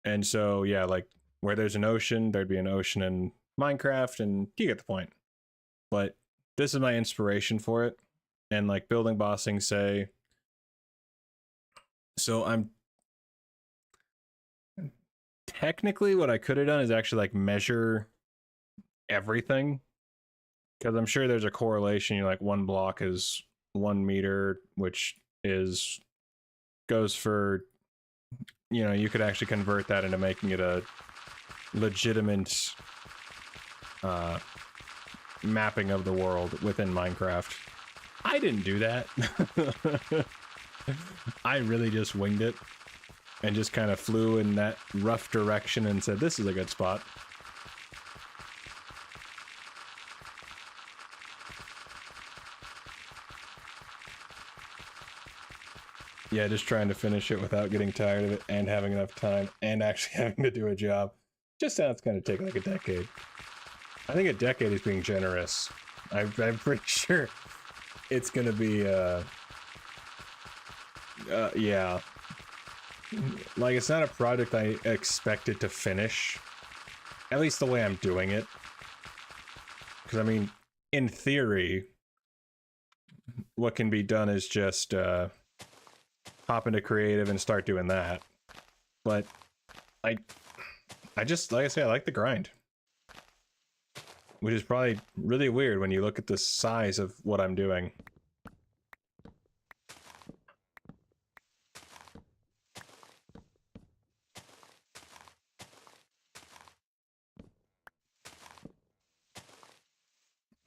And so, yeah, like, where there's an ocean, there'd be an ocean in Minecraft, and you get the point. But this is my inspiration for it. And, like, building bossing, say. So I'm... Technically, what I could have done is actually, like, measure everything. Because I'm sure there's a correlation. You're like, one block is 1 meter, which goes for, you know, you could actually convert that into making it a legitimate mapping of the world within Minecraft. I didn't do that. I really just winged it and just kind of flew in that rough direction and said, this is a good spot. Yeah, just trying to finish it without getting tired of it and having enough time and actually having to do a job. Just sounds going to take like a decade. I think a decade is being generous. I'm pretty sure it's going to be, yeah. Like, it's not a project I expected to finish. At least the way I'm doing it. Because, I mean, in theory, what can be done is just, hop into creative and start doing that. But I just, like I say, I like the grind. Which is probably really weird when you look at the size of what I'm doing.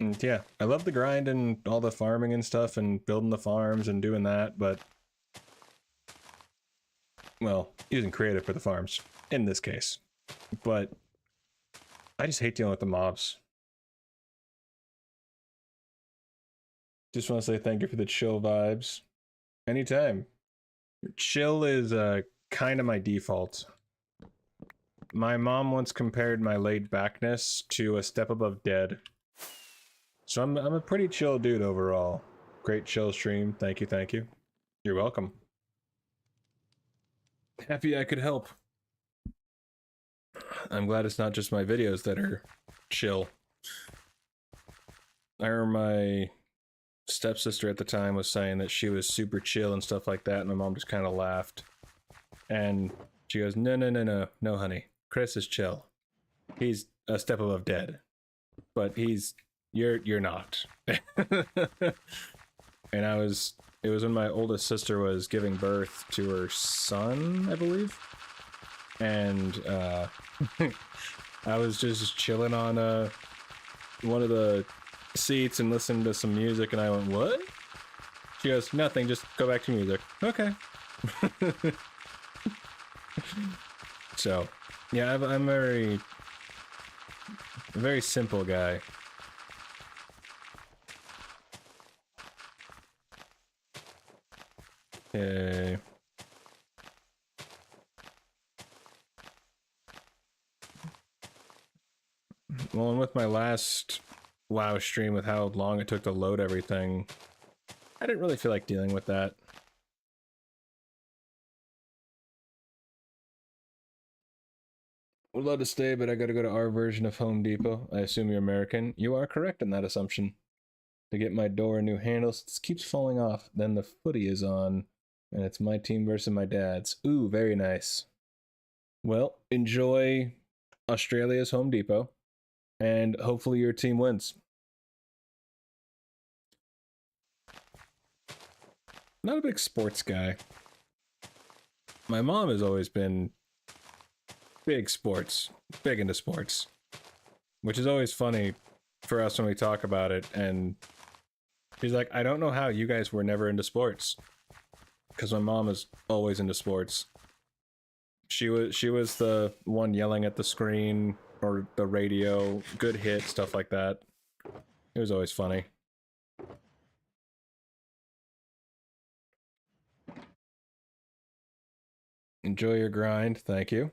And yeah, I love the grind and all the farming and stuff and building the farms and doing that, but well, using creative for the farms in this case. But I just hate dealing with the mobs. Just want to say thank you for the chill vibes. Anytime. Chill is kind of my default. My mom once compared my laid backness to a step above dead. So I'm a pretty chill dude overall. Great chill stream. Thank you, thank you. You're welcome. Happy I could help. I'm glad it's not just my videos that are chill. I remember my stepsister at the time was saying that she was super chill and stuff like that, and my mom just kind of laughed. And She goes, no, no, no, no, no, honey. Chris is chill. He's a step above dead, but you're not. And it was when my oldest sister was giving birth to her son, I believe. And I was just chilling on one of the seats and listening to some music, and I went, what? She goes, nothing, just go back to music. Okay. So, yeah, I'm a very simple guy. Okay. Well, and with my last WoW stream, with how long it took to load everything, I didn't really feel like dealing with that. Would love to stay, but I gotta go to our version of Home Depot. I assume you're American. You are correct in that assumption. To get my door new handles, this keeps falling off. Then the footy is on, and it's my team versus my dad's. Ooh, very nice. Well, enjoy Australia's Home Depot, and hopefully your team wins. Not a big sports guy. My mom has always been big into sports, which is always funny for us when we talk about it. And she's like, I don't know how you guys were never into sports, because my mom is always into sports. She was the one yelling at the screen or the radio, good hit, stuff like that. It was always funny. Enjoy your grind, thank you.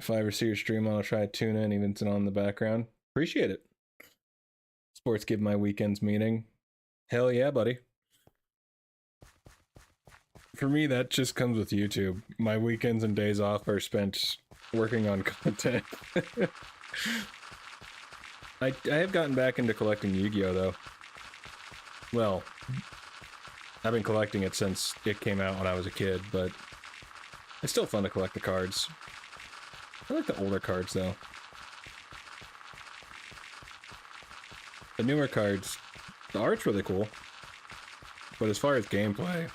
If I ever see your stream, I'll try to tune in, even if it's on in the background. Appreciate it. Sports give my weekends meaning. Hell yeah, buddy. For me, that just comes with YouTube. My weekends and days off are spent working on content. I have gotten back into collecting Yu-Gi-Oh, though. Well, I've been collecting it since it came out when I was a kid, but it's still fun to collect the cards. I like the older cards, though. The newer cards, the art's really cool. But as far as gameplay...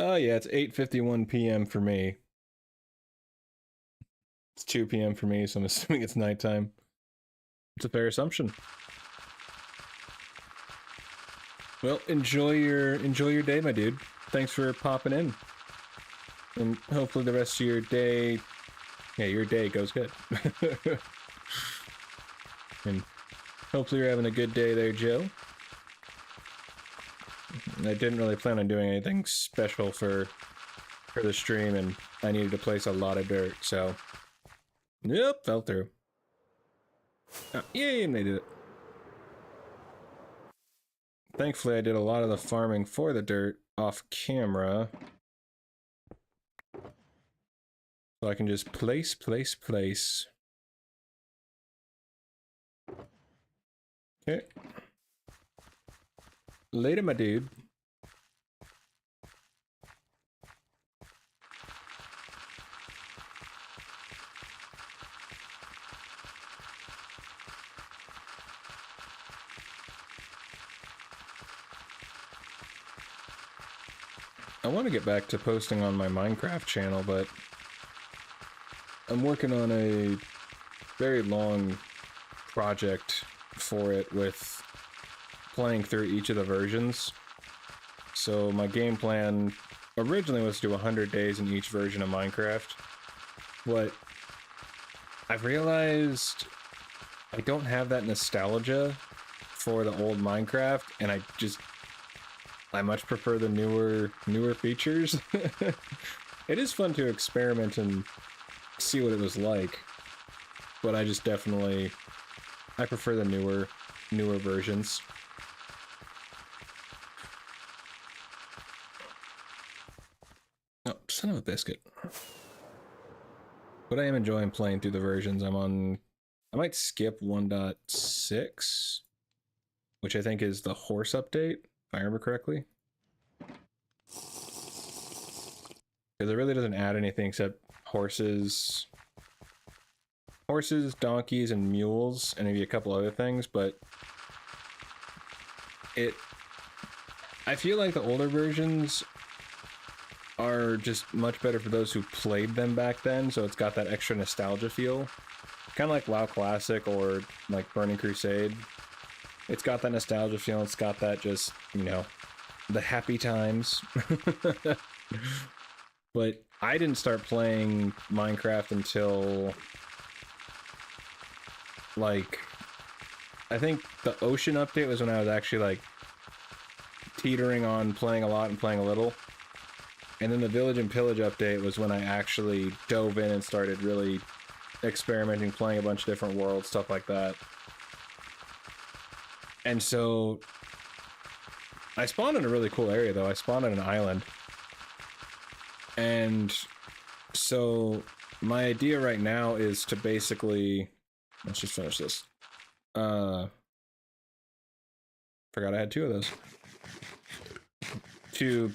Oh yeah, it's 8:51 p.m. for me. It's 2 p.m. for me, so I'm assuming it's nighttime. It's a fair assumption. Well, enjoy your day, my dude. Thanks for popping in. And hopefully the rest of your day... Yeah, your day goes good. And hopefully you're having a good day there, Joe. I didn't really plan on doing anything special for the stream, and I needed to place a lot of dirt, so... Yep, fell through. Oh, yay, and they did it. Thankfully, I did a lot of the farming for the dirt off camera. So I can just place. Okay. Later, my dude. I want to get back to posting on my Minecraft channel, but I'm working on a very long project for it with playing through each of the versions. So my game plan originally was to do 100 days in each version of Minecraft. But I've realized I don't have that nostalgia for the old Minecraft, and I much prefer the newer features. It is fun to experiment and see what it was like, but I prefer the newer versions. Oh, son of a biscuit. But I am enjoying playing through the versions. I might skip 1.6, which I think is the horse update. I remember correctly. Because it really doesn't add anything except horses, donkeys, and mules, and maybe a couple other things, but I feel like the older versions are just much better for those who played them back then, so it's got that extra nostalgia feel. Kind of like WoW Classic or like Burning Crusade. It's got that nostalgia feel, it's got that just, you know, the happy times. But I didn't start playing Minecraft until, like, I think the Ocean update was when I was actually, like, teetering on playing a lot and playing a little. And then the Village and Pillage update was when I actually dove in and started really experimenting, playing a bunch of different worlds, stuff like that. And so I spawned in a really cool area, though. I spawned on an island. And so my idea right now is to basically, let's just finish this. Forgot I had two of those. To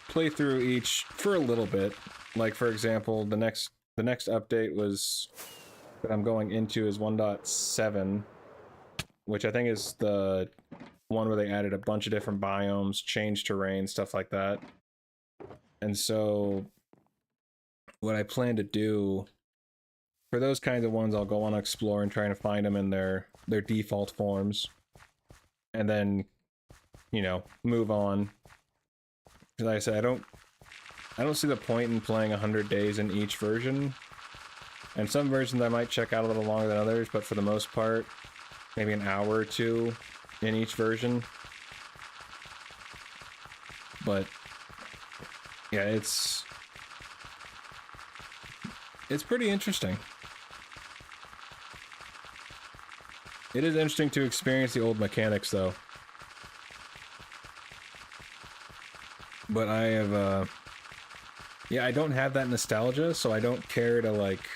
play through each for a little bit. Like, for example, the next update was that I'm going into is 1.7, which I think is the one where they added a bunch of different biomes, changed terrain, stuff like that. And so what I plan to do for those kinds of ones, I'll go on explore and trying to find them in their default forms, and then, you know, move on. Because like I said, I don't see the point in playing 100 days in each version. And some versions I might check out a little longer than others, but for the most part, maybe an hour or two in each version. But yeah, it's pretty interesting. It is interesting to experience the old mechanics, though. But I have, yeah, I don't have that nostalgia, so I don't care to, like,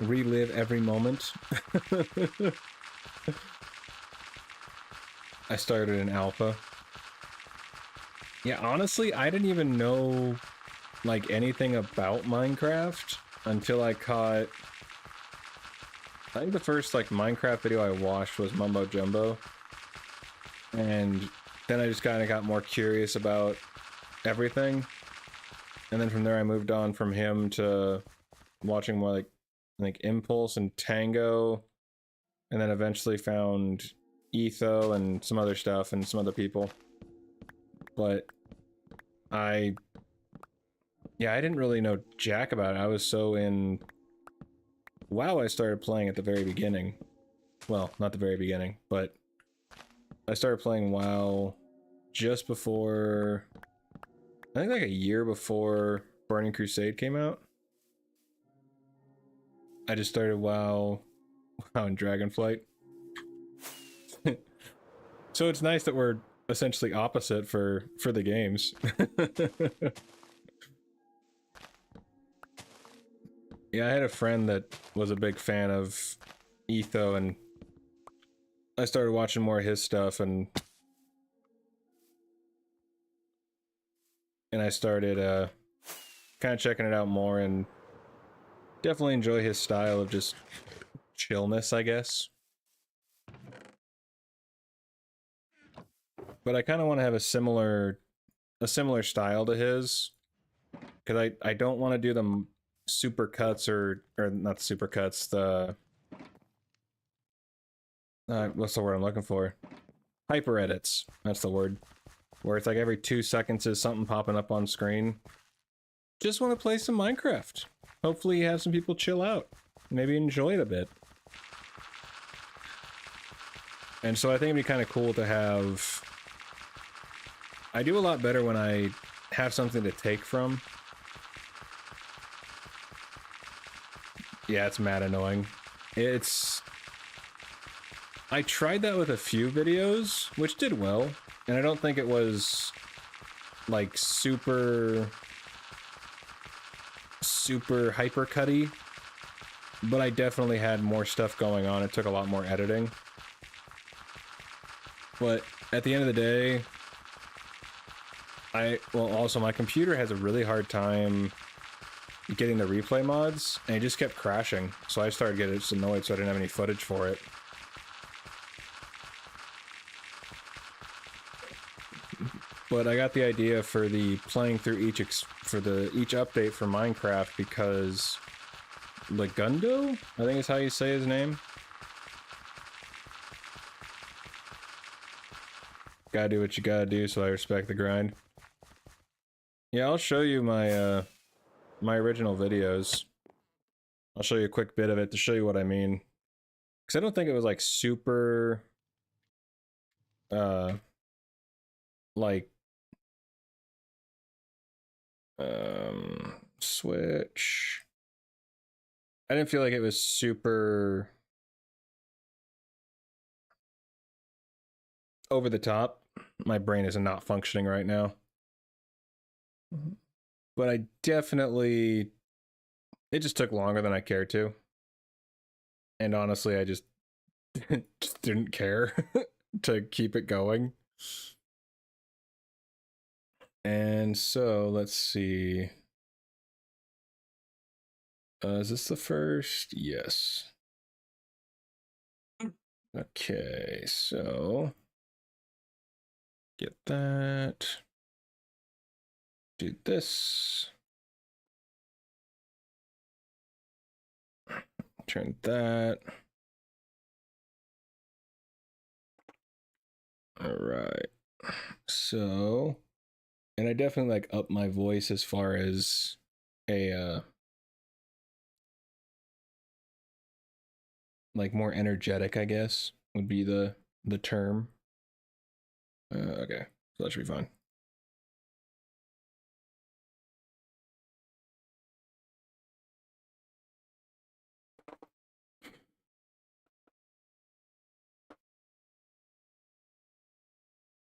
relive every moment. I started in alpha. Yeah, honestly, I didn't even know, like, anything about Minecraft until I caught... I think the first, like, Minecraft video I watched was Mumbo Jumbo. And then I just kind of got more curious about everything. And then from there I moved on from him to watching more, like, I think Impulse and Tango. And then eventually found Etho and some other stuff and some other people. But I didn't really know jack about it. I was so in WoW I started playing at the very beginning. Well, not the very beginning, but I started playing WoW just before, I think like a year before Burning Crusade came out. I just started WoW in Dragonflight. So it's nice that we're essentially opposite for the games. Yeah, I had a friend that was a big fan of Etho, and I started watching more of his stuff, and I started kind of checking it out more, and definitely enjoy his style of just chillness, I guess. But I kind of want to have a similar style to his, because I don't want to do them super cuts or not the super cuts, the what's the word I'm looking for? Hyper edits. That's the word. Where it's like every 2 seconds is something popping up on screen. Just want to play some Minecraft. Hopefully you have some people chill out. Maybe enjoy it a bit. And so I think it'd be kind of cool to have... I do a lot better when I have something to take from. Yeah, it's mad annoying. I tried that with a few videos, which did well, and I don't think it was like super hyper cutty, but I definitely had more stuff going on. It took a lot more editing. But at the end of the day, well, also my computer has a really hard time getting the replay mods, and it just kept crashing. So I started getting just annoyed, so I didn't have any footage for it. But I got the idea for the playing through each update for Minecraft because Legundo, I think is how you say his name. Gotta do what you gotta do, so I respect the grind. Yeah, I'll show you my my original videos. I'll show you a quick bit of it to show you what I mean. Because I don't think it was like super like switch. I didn't feel like it was super over the top. My brain is not functioning right now. But I definitely, it just took longer than I cared to. And honestly, I just didn't care to keep it going. And so let's see. Is this the first? Yes. Okay, so get that. Do this. Turn that. All right. So, and I definitely like up my voice as far as a like more energetic, I guess, would be the term. Okay, so that should be fine.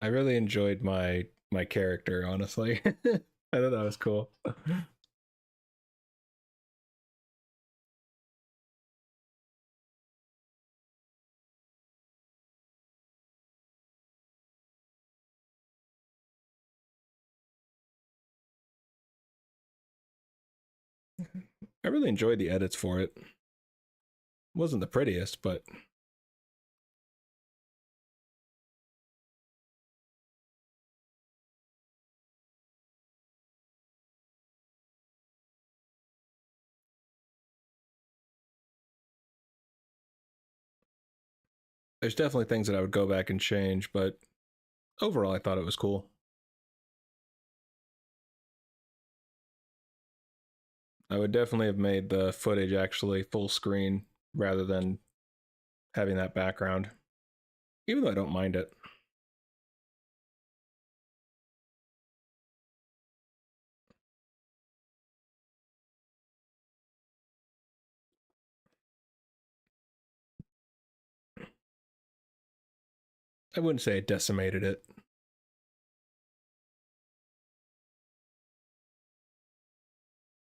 I really enjoyed my character, honestly. I thought that was cool. I really enjoyed the edits for it. Wasn't the prettiest, but there's definitely things that I would go back and change, but overall I thought it was cool. I would definitely have made the footage actually full screen rather than having that background, even though I don't mind it. I wouldn't say it decimated it.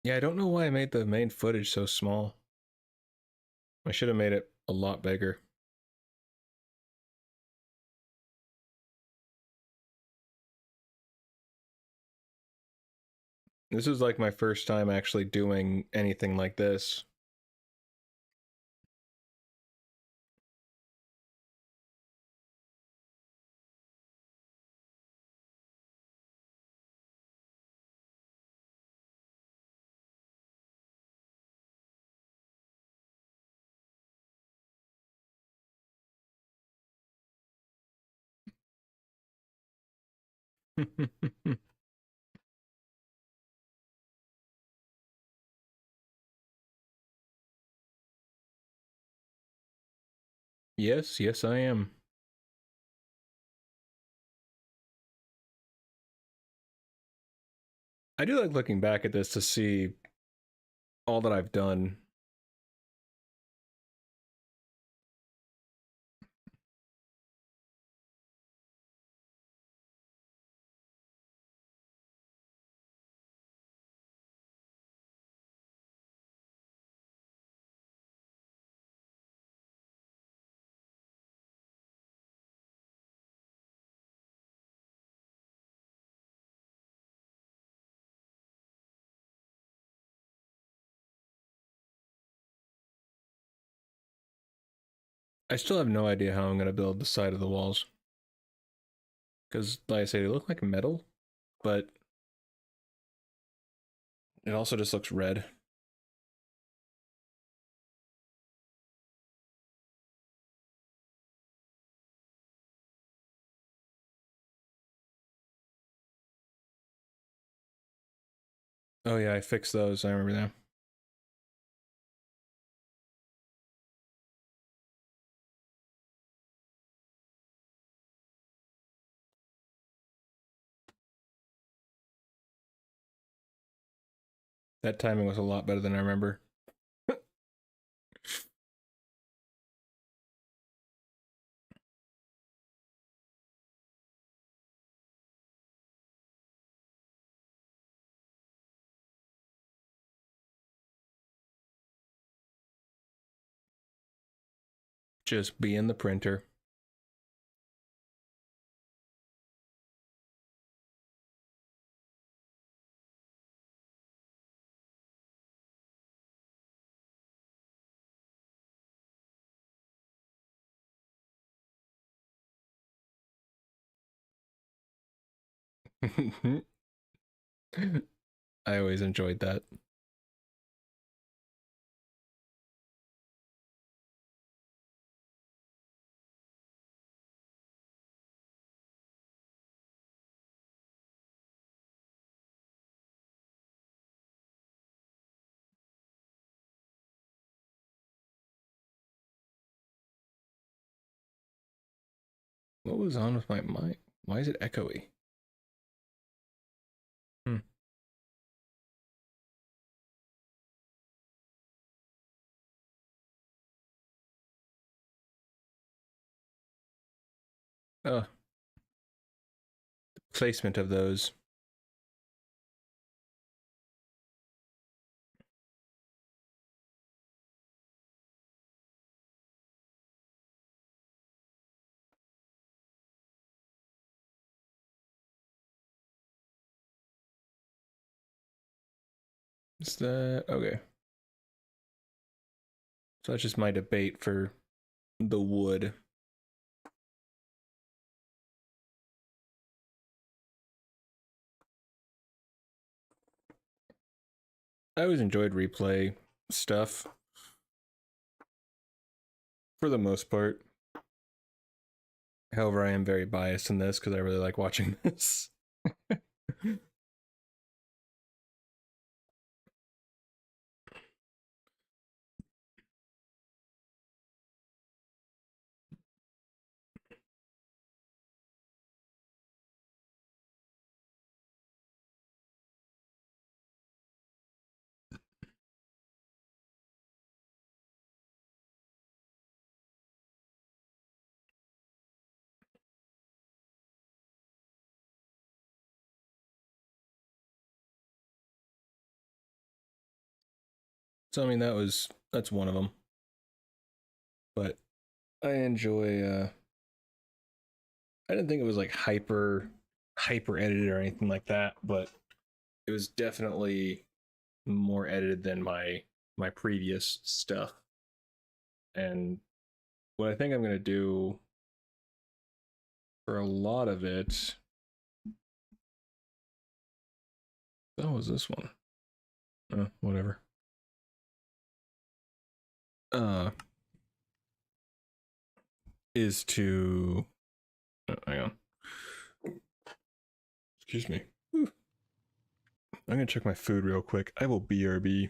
Yeah, I don't know why I made the main footage so small. I should have made it a lot bigger. This is like my first time actually doing anything like this. Yes, yes, I am. I do like looking back at this to see all that I've done. I still have no idea how I'm going to build the side of the walls. Because, like I say, they look like metal, but it also just looks red. Oh yeah, I fixed those. I remember that. That timing was a lot better than I remember. Just being the printer. I always enjoyed that. What was on with my mic? Why is it echoey? Hmm. Oh, placement of those. Is that okay? So that's just my debate for the wood. I always enjoyed replay stuff for the most part. However, I am very biased in this because I really like watching this. So I mean that's one of them. But I enjoy I didn't think it was like hyper edited or anything like that, but it was definitely more edited than my previous stuff. And what I think I'm gonna do for a lot of it. That was this one. Whatever. Uh, is to hang on. Excuse me. Whew. I'm gonna check my food real quick. I will BRB.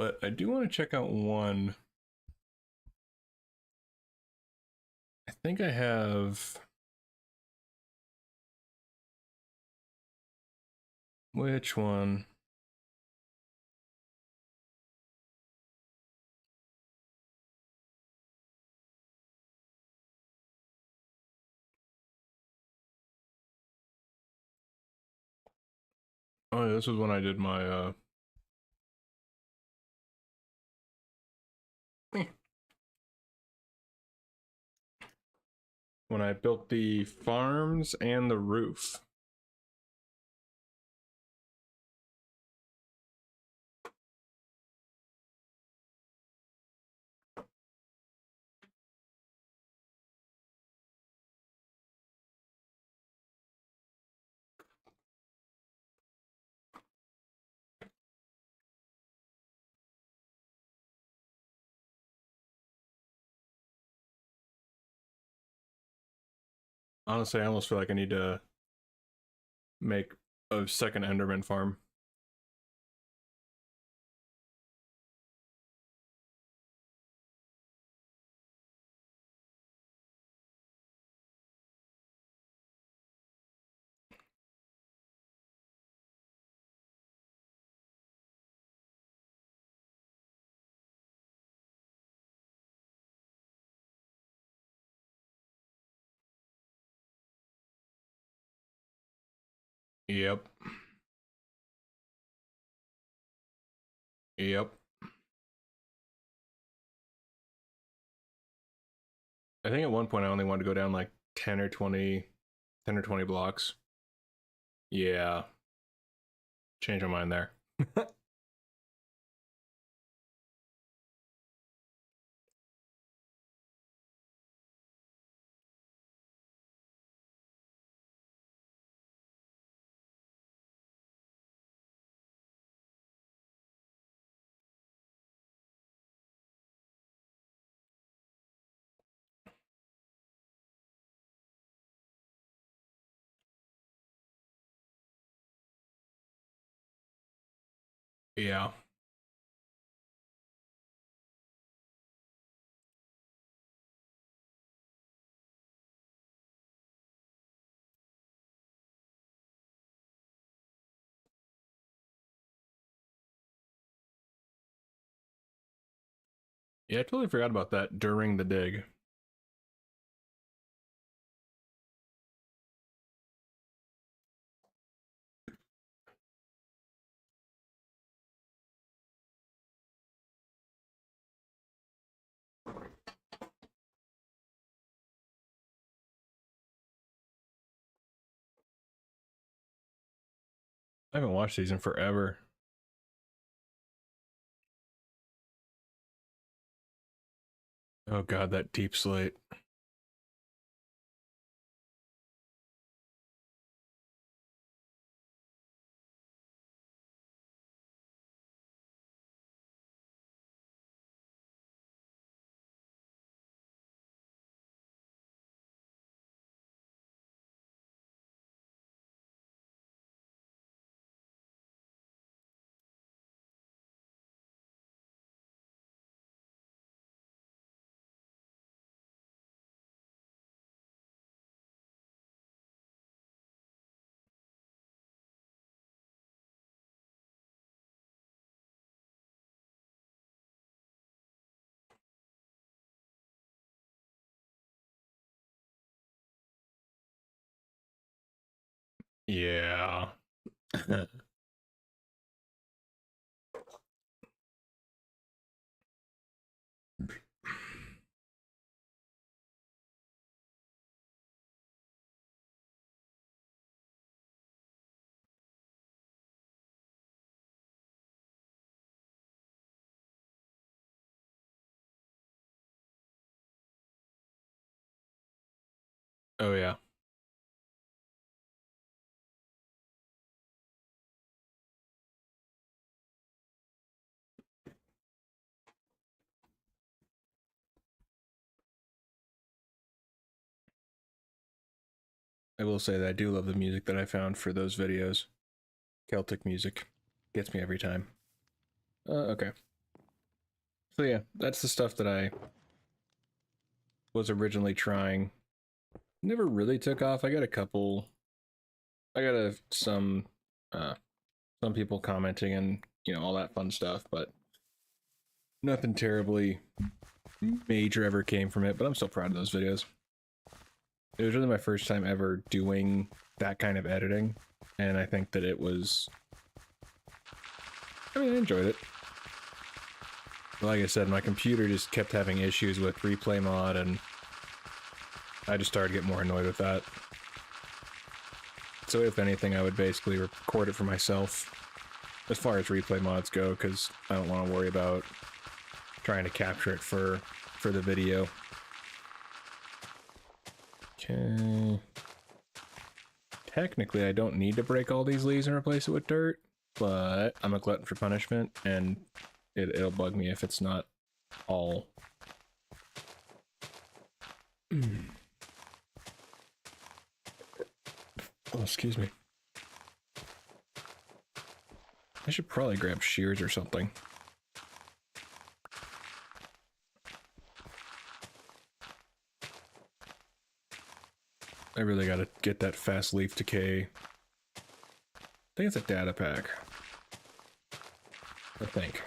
But I do want to check out one. I think I have... Which one? Oh, yeah, this was when I did my when I built the farms and the roof. Honestly, I almost feel like I need to make a second Enderman farm. Yep. Yep. I think at one point I only wanted to go down like 10 or 20 blocks. Yeah. Change my mind there. Yeah. Yeah, I totally forgot about that during the dig. I haven't watched these in forever. Oh god, that deep slate. Yeah. Oh yeah. I will say that I do love the music that I found for those videos. Celtic music gets me every time. Okay. So yeah, that's the stuff that I was originally trying. Never really took off. I got some people commenting and, you know, all that fun stuff, but nothing terribly major ever came from it, but I'm still proud of those videos. It was really my first time ever doing that kind of editing, and I think that it was... I mean, I enjoyed it. Like I said, my computer just kept having issues with replay mod, and I just started to get more annoyed with that. So if anything, I would basically record it for myself, as far as replay mods go, because I don't want to worry about trying to capture it for the video. Okay. Technically, I don't need to break all these leaves and replace it with dirt, but I'm a glutton for punishment, and it'll bug me if it's not all. Oh, excuse me. I should probably grab shears or something. I really gotta get that fast leaf decay. I think it's a data pack. I think.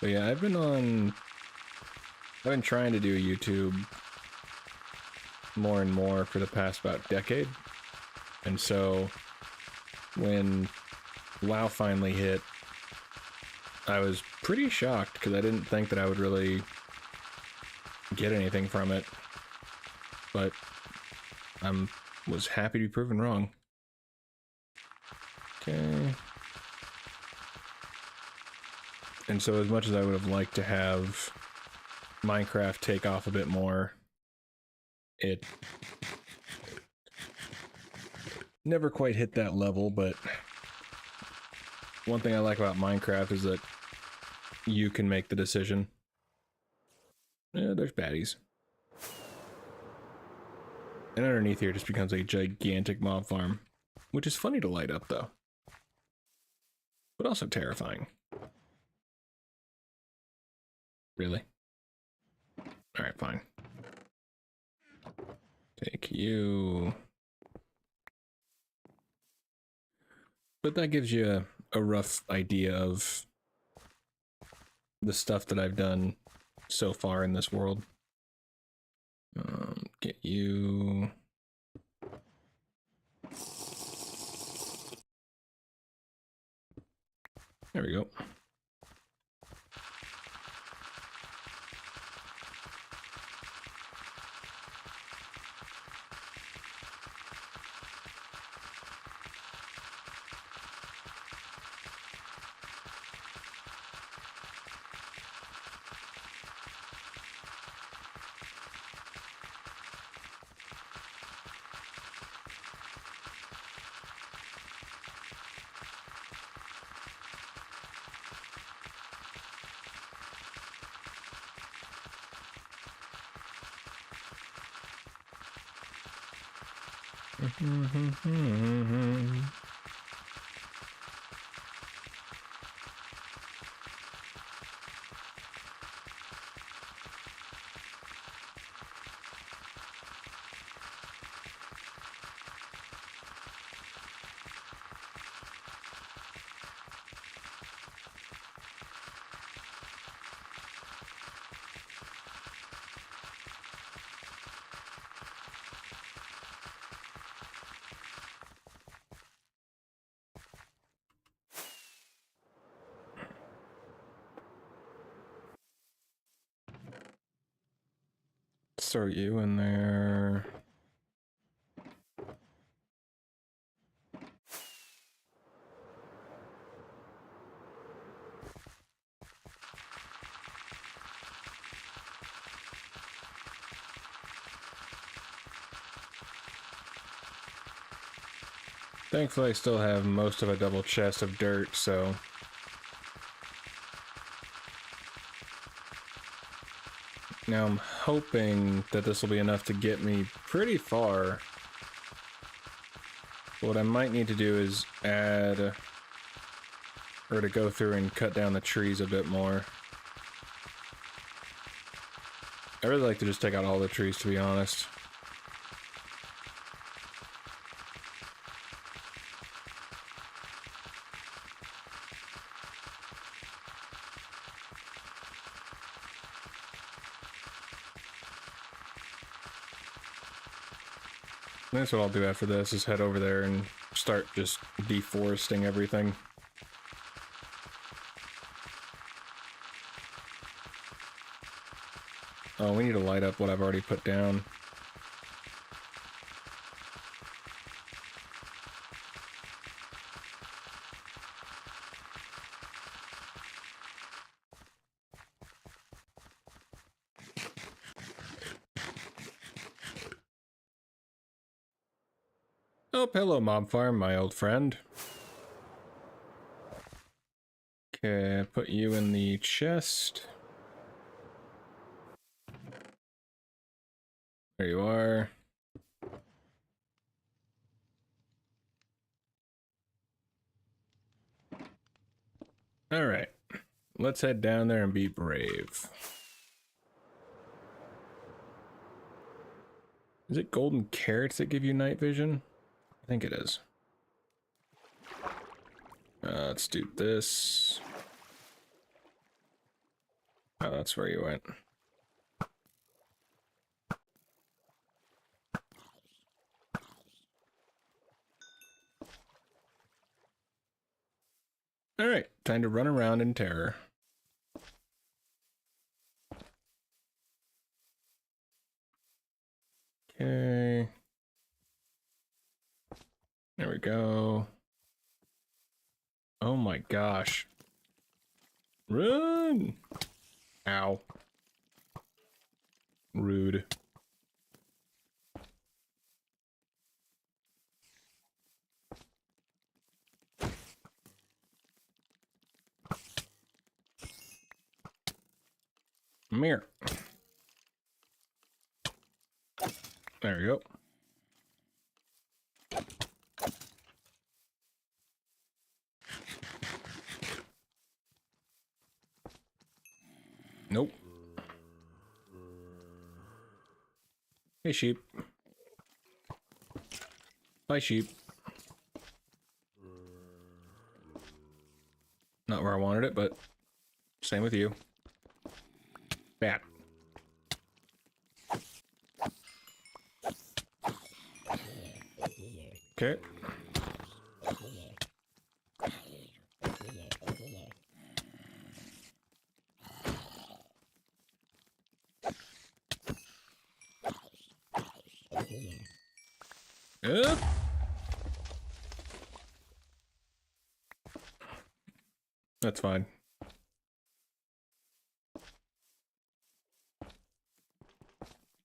But yeah, I've been trying to do YouTube more and more for the past about decade. And so when WoW finally hit, I was pretty shocked because I didn't think that I would really get anything from it. But I was happy to be proven wrong. Okay. And so as much as I would have liked to have Minecraft take off a bit more, it never quite hit that level, but one thing I like about Minecraft is that you can make the decision. Yeah, there's baddies. And underneath here just becomes a gigantic mob farm, which is funny to light up though, but also terrifying. Really? Alright, fine. Take you. But that gives you a rough idea of the stuff that I've done so far in this world. Get you. There we go. Throw you in there. Thankfully, I still have most of a double chest of dirt, so... Now I'm hoping that this will be enough to get me pretty far What I might need to do is add, or to go through and cut down the trees a bit more. I really like to just take out all the trees, to be honest. That's what I'll do after this, is head over there and start just deforesting everything. Oh, we need to light up what I've already put down. Oh, hello, Mob Farm, my old friend. Okay, put you in the chest. There you are. All right, let's head down there and be brave. Is it golden carrots that give you night vision? I think it is. Let's do this. Oh, that's where you went. All right, time to run around in terror. Okay. There we go. Oh my gosh. Run! Ow. Rude. Come here. There we go. Nope. Hey, sheep. Bye, sheep. Not where I wanted it, but same with you. Bat. Okay. Up. That's fine.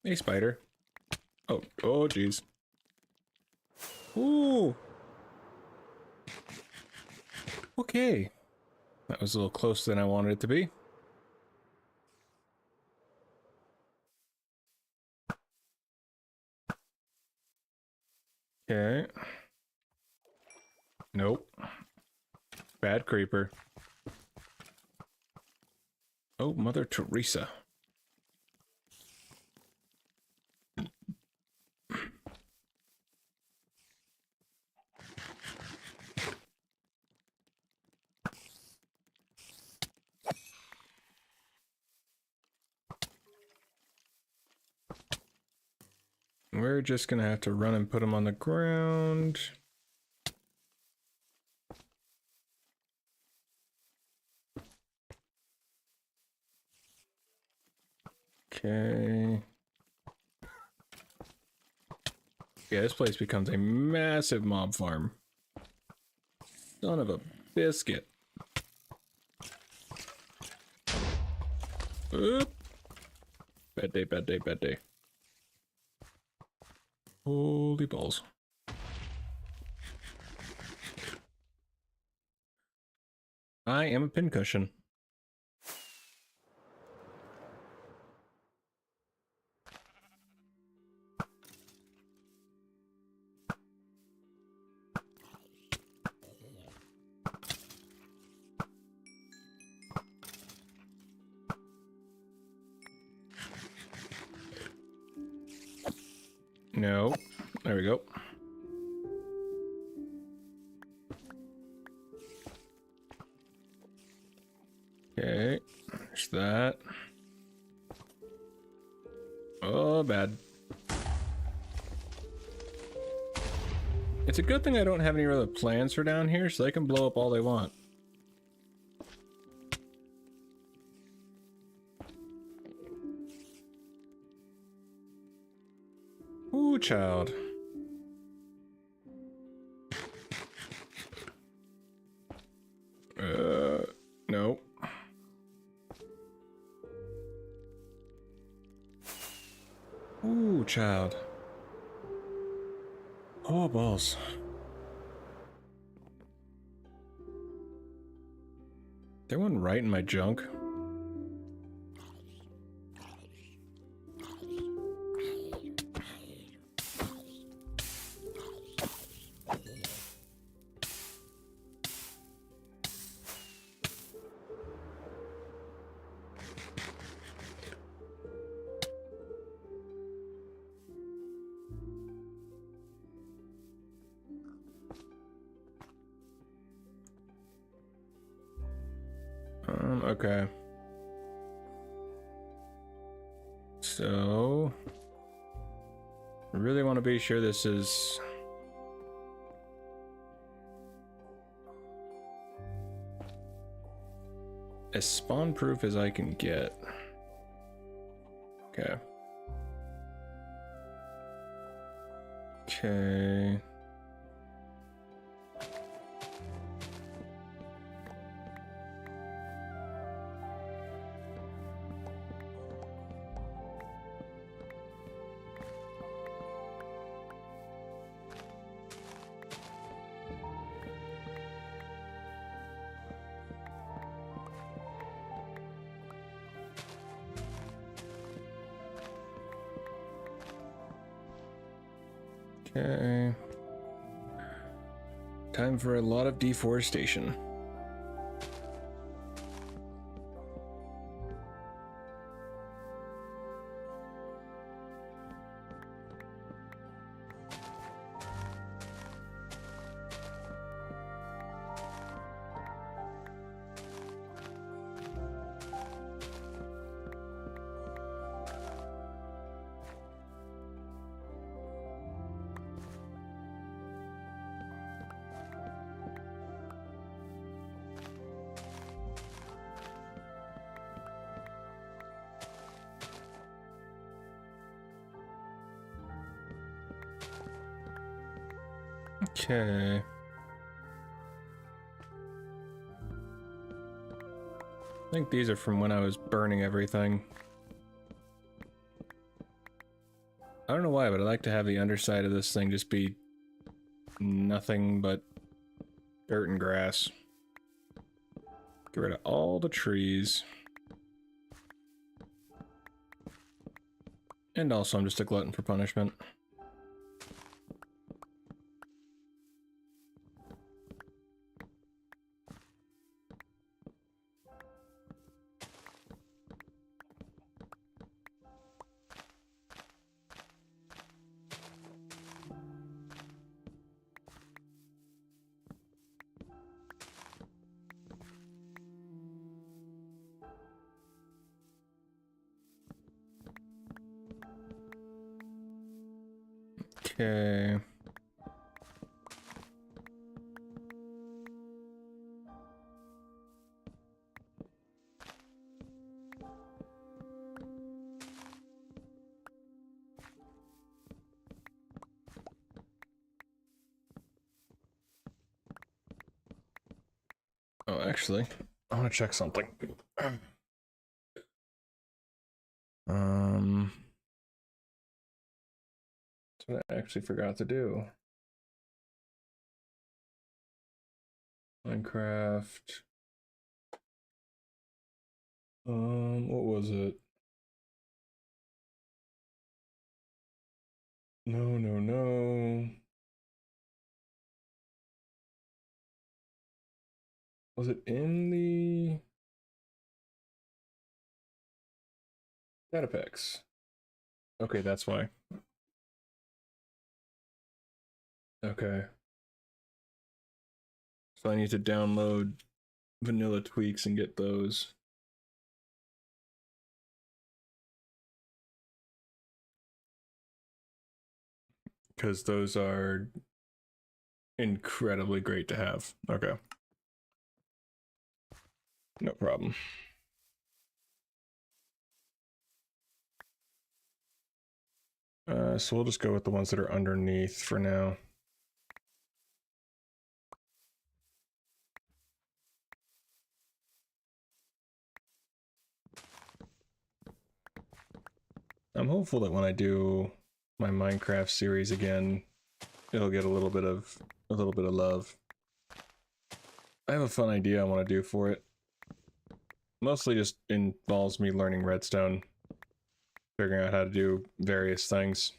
Hey, spider. Oh, jeez. Ooh. Okay. That was a little closer than I wanted it to be. Okay. Nope. Bad creeper. Oh, Mother Teresa. We're just gonna have to run and put them on the ground. Okay. Yeah, this place becomes a massive mob farm. Son of a biscuit. Oop. Bad day, bad day, bad day. Holy balls. I am a pincushion. No. There we go. Okay. There's that. Oh, bad. It's a good thing I don't have any other plans for down here, so they can blow up all they want. Ooh, child. No. Ooh, child. Oh, balls. There one right in my junk. Okay. So, I really want to be sure this is as spawn-proof as I can get. Okay. Okay. Okay. Time for a lot of deforestation. Okay. I think these are from when I was burning everything. I don't know why, but I like to have the underside of this thing just be nothing but dirt and grass. Get rid of all the trees. And also, I'm just a glutton for punishment. Okay. Oh, actually, I want to check something. That's what I actually forgot to do. Minecraft. What was it? No, no, no. Was it in the data packs? Okay, that's why. Okay. So I need to download vanilla tweaks and get those. Because those are incredibly great to have. Okay. No problem. So we'll just go with the ones that are underneath for now. I'm hopeful that when I do my Minecraft series again, it'll get a little bit of love. I have a fun idea I want to do for it. Mostly just involves me learning redstone, figuring out how to do various things.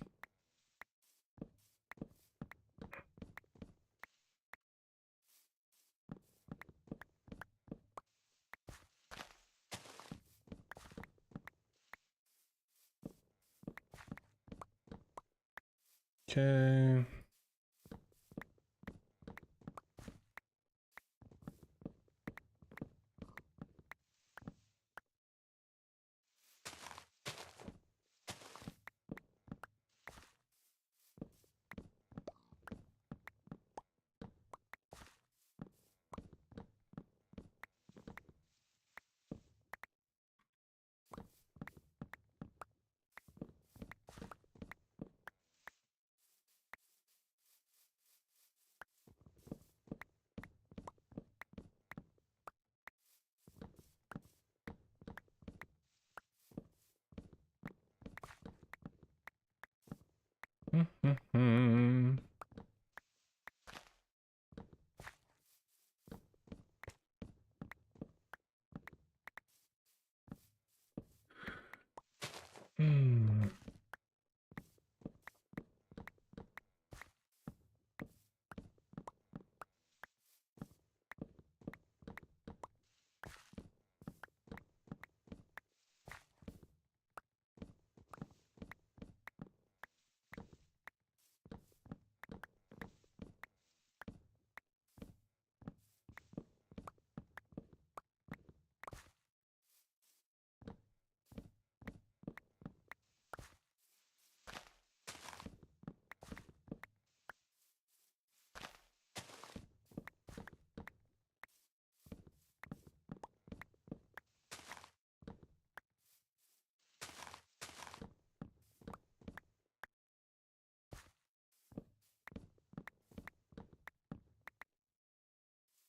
Okay.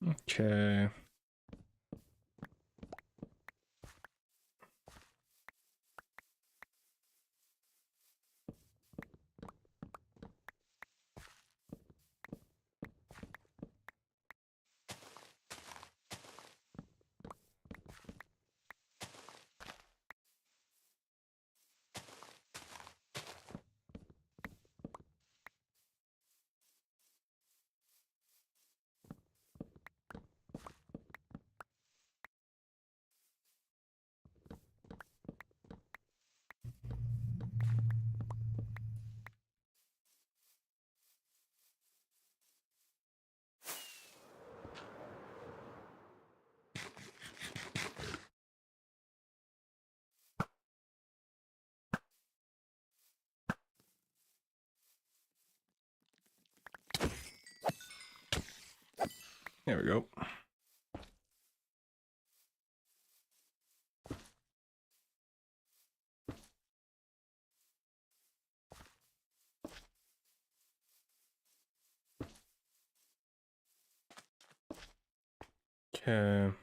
Okay. There we go. Okay.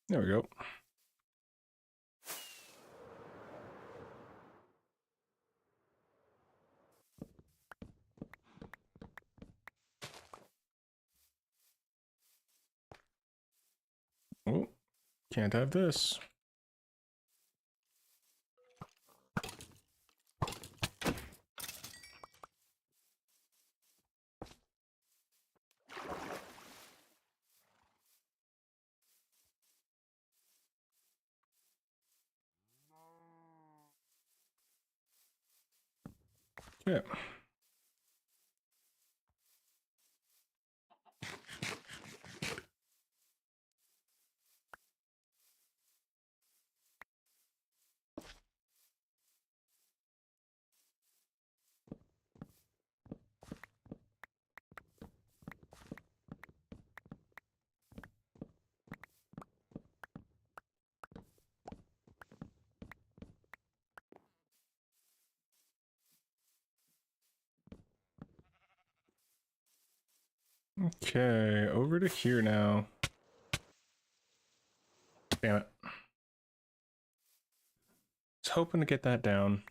There we go. Oh, can't have this. Yeah. Okay, over to here now. Damn it. I was hoping to get that down.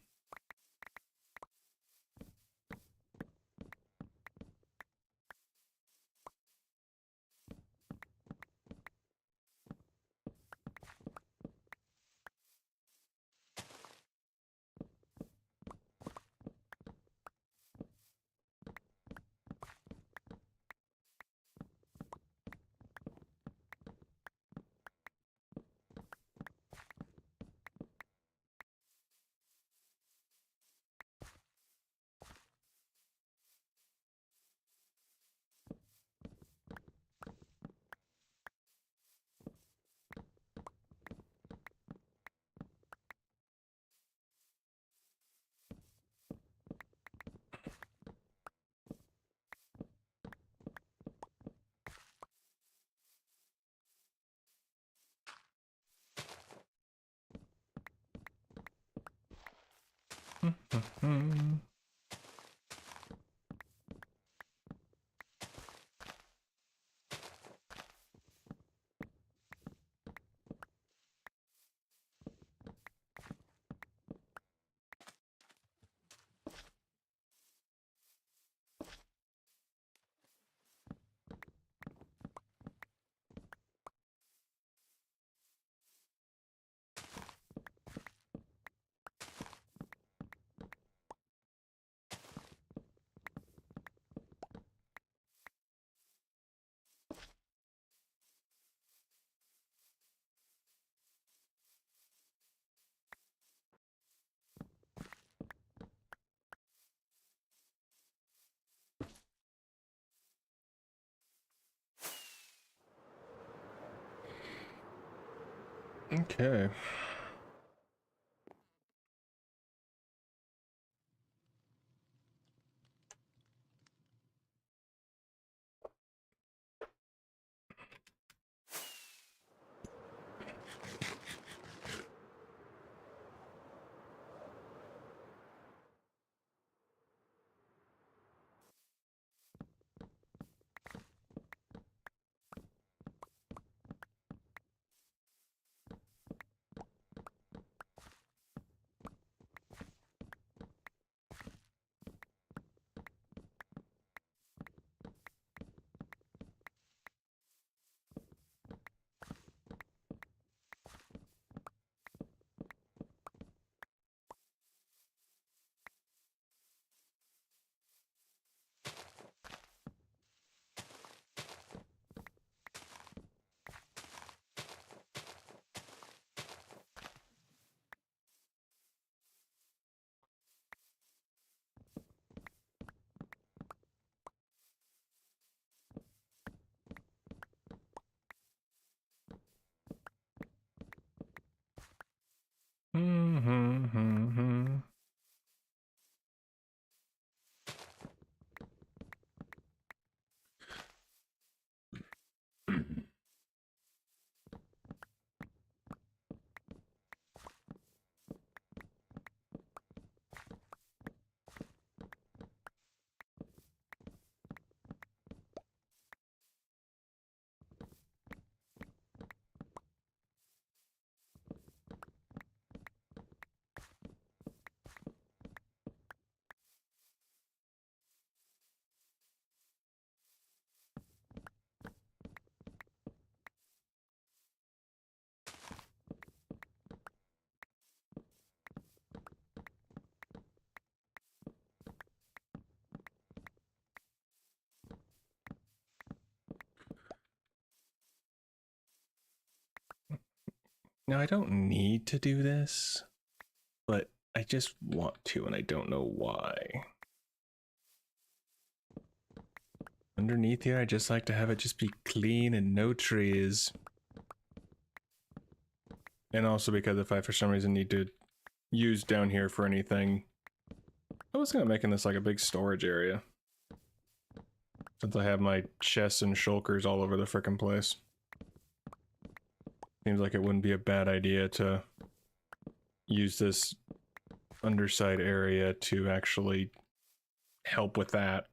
Okay. Now, I don't need to do this, but I just want to, and I don't know why. Underneath here, I just like to have it just be clean and no trees. And also because if I for some reason need to use down here for anything, I was gonna making this like a big storage area. Since I have my chests and shulkers all over the frickin' place. Seems like it wouldn't be a bad idea to use this underside area to actually help with that.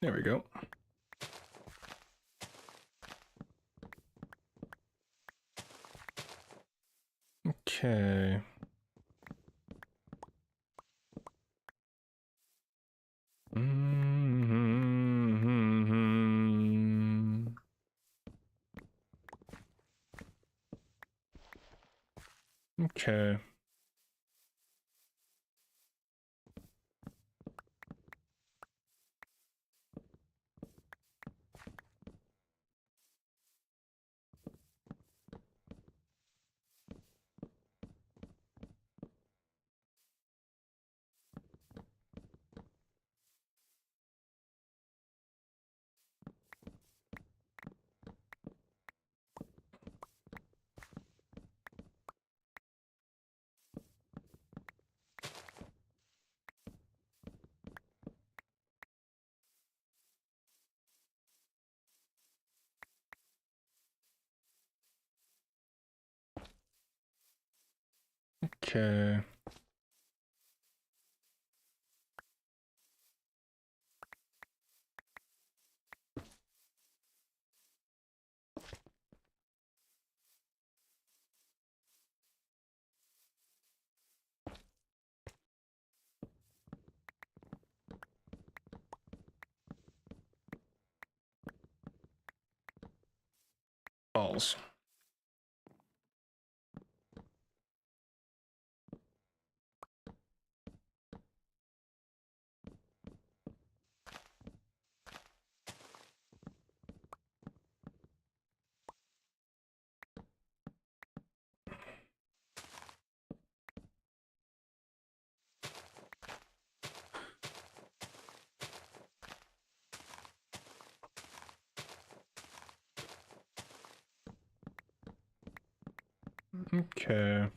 There we go. Okay. Okay. Okay. Balls. Okay.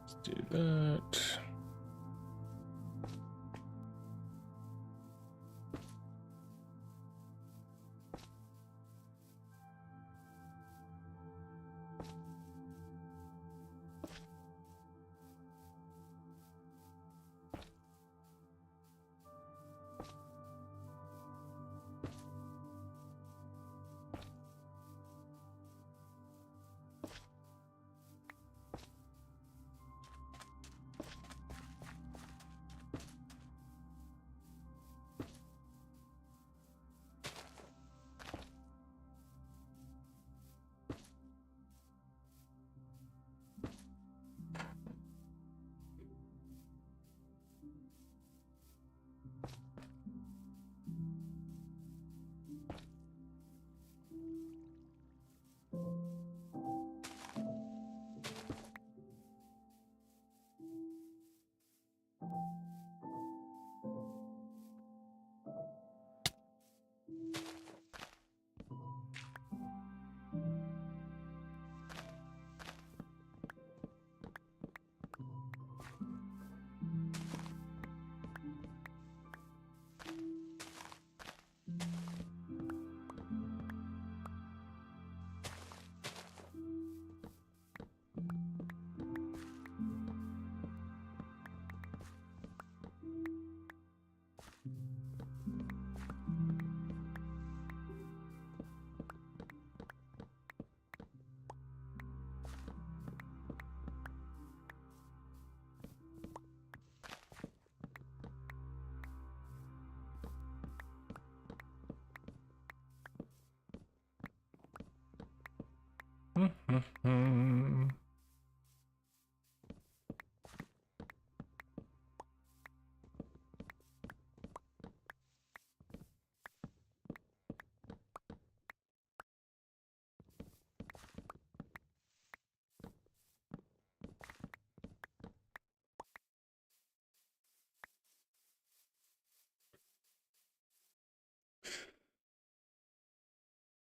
Let's do that.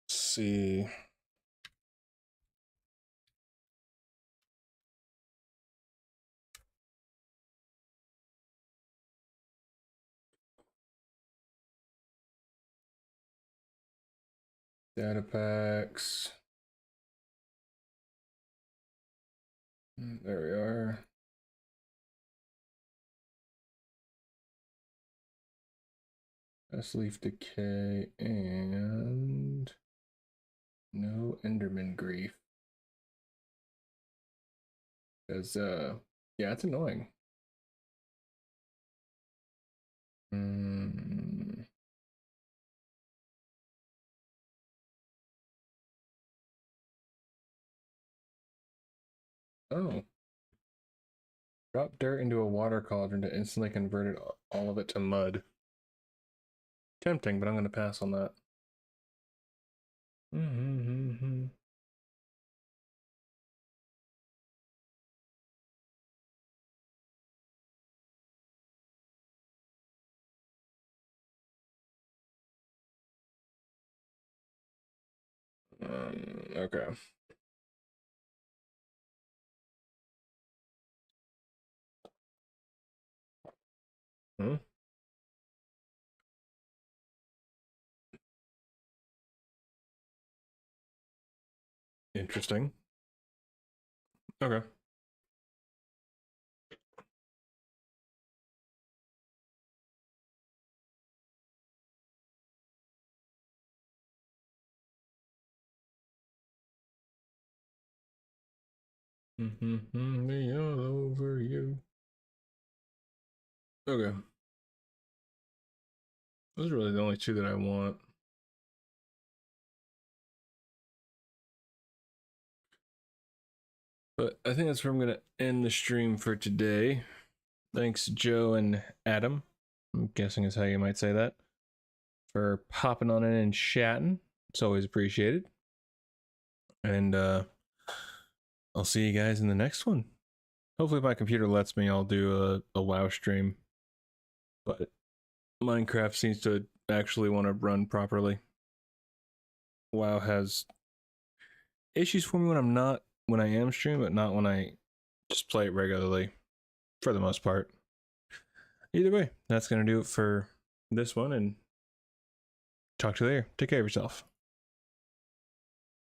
See. Data packs. There we are. Best leaf decay and no Enderman grief. Because yeah, it's annoying. Oh. Drop dirt into a water cauldron to instantly convert it, all of it to mud. Tempting, but I'm going to pass on that. Okay. Hmm? Interesting. Okay. Me all over you. Okay. Those are really the only two that I want. But I think that's where I'm going to end the stream for today. Thanks, Joe and Adam. I'm guessing is how you might say that. For popping on in and chatting. It's always appreciated. And I'll see you guys in the next one. Hopefully, if my computer lets me, I'll do a WoW stream. But Minecraft seems to actually want to run properly. WoW has issues for me when I am streaming, but not when I just play it regularly, for the most part. Either way, that's going to do it for this one, and talk to you later. Take care of yourself.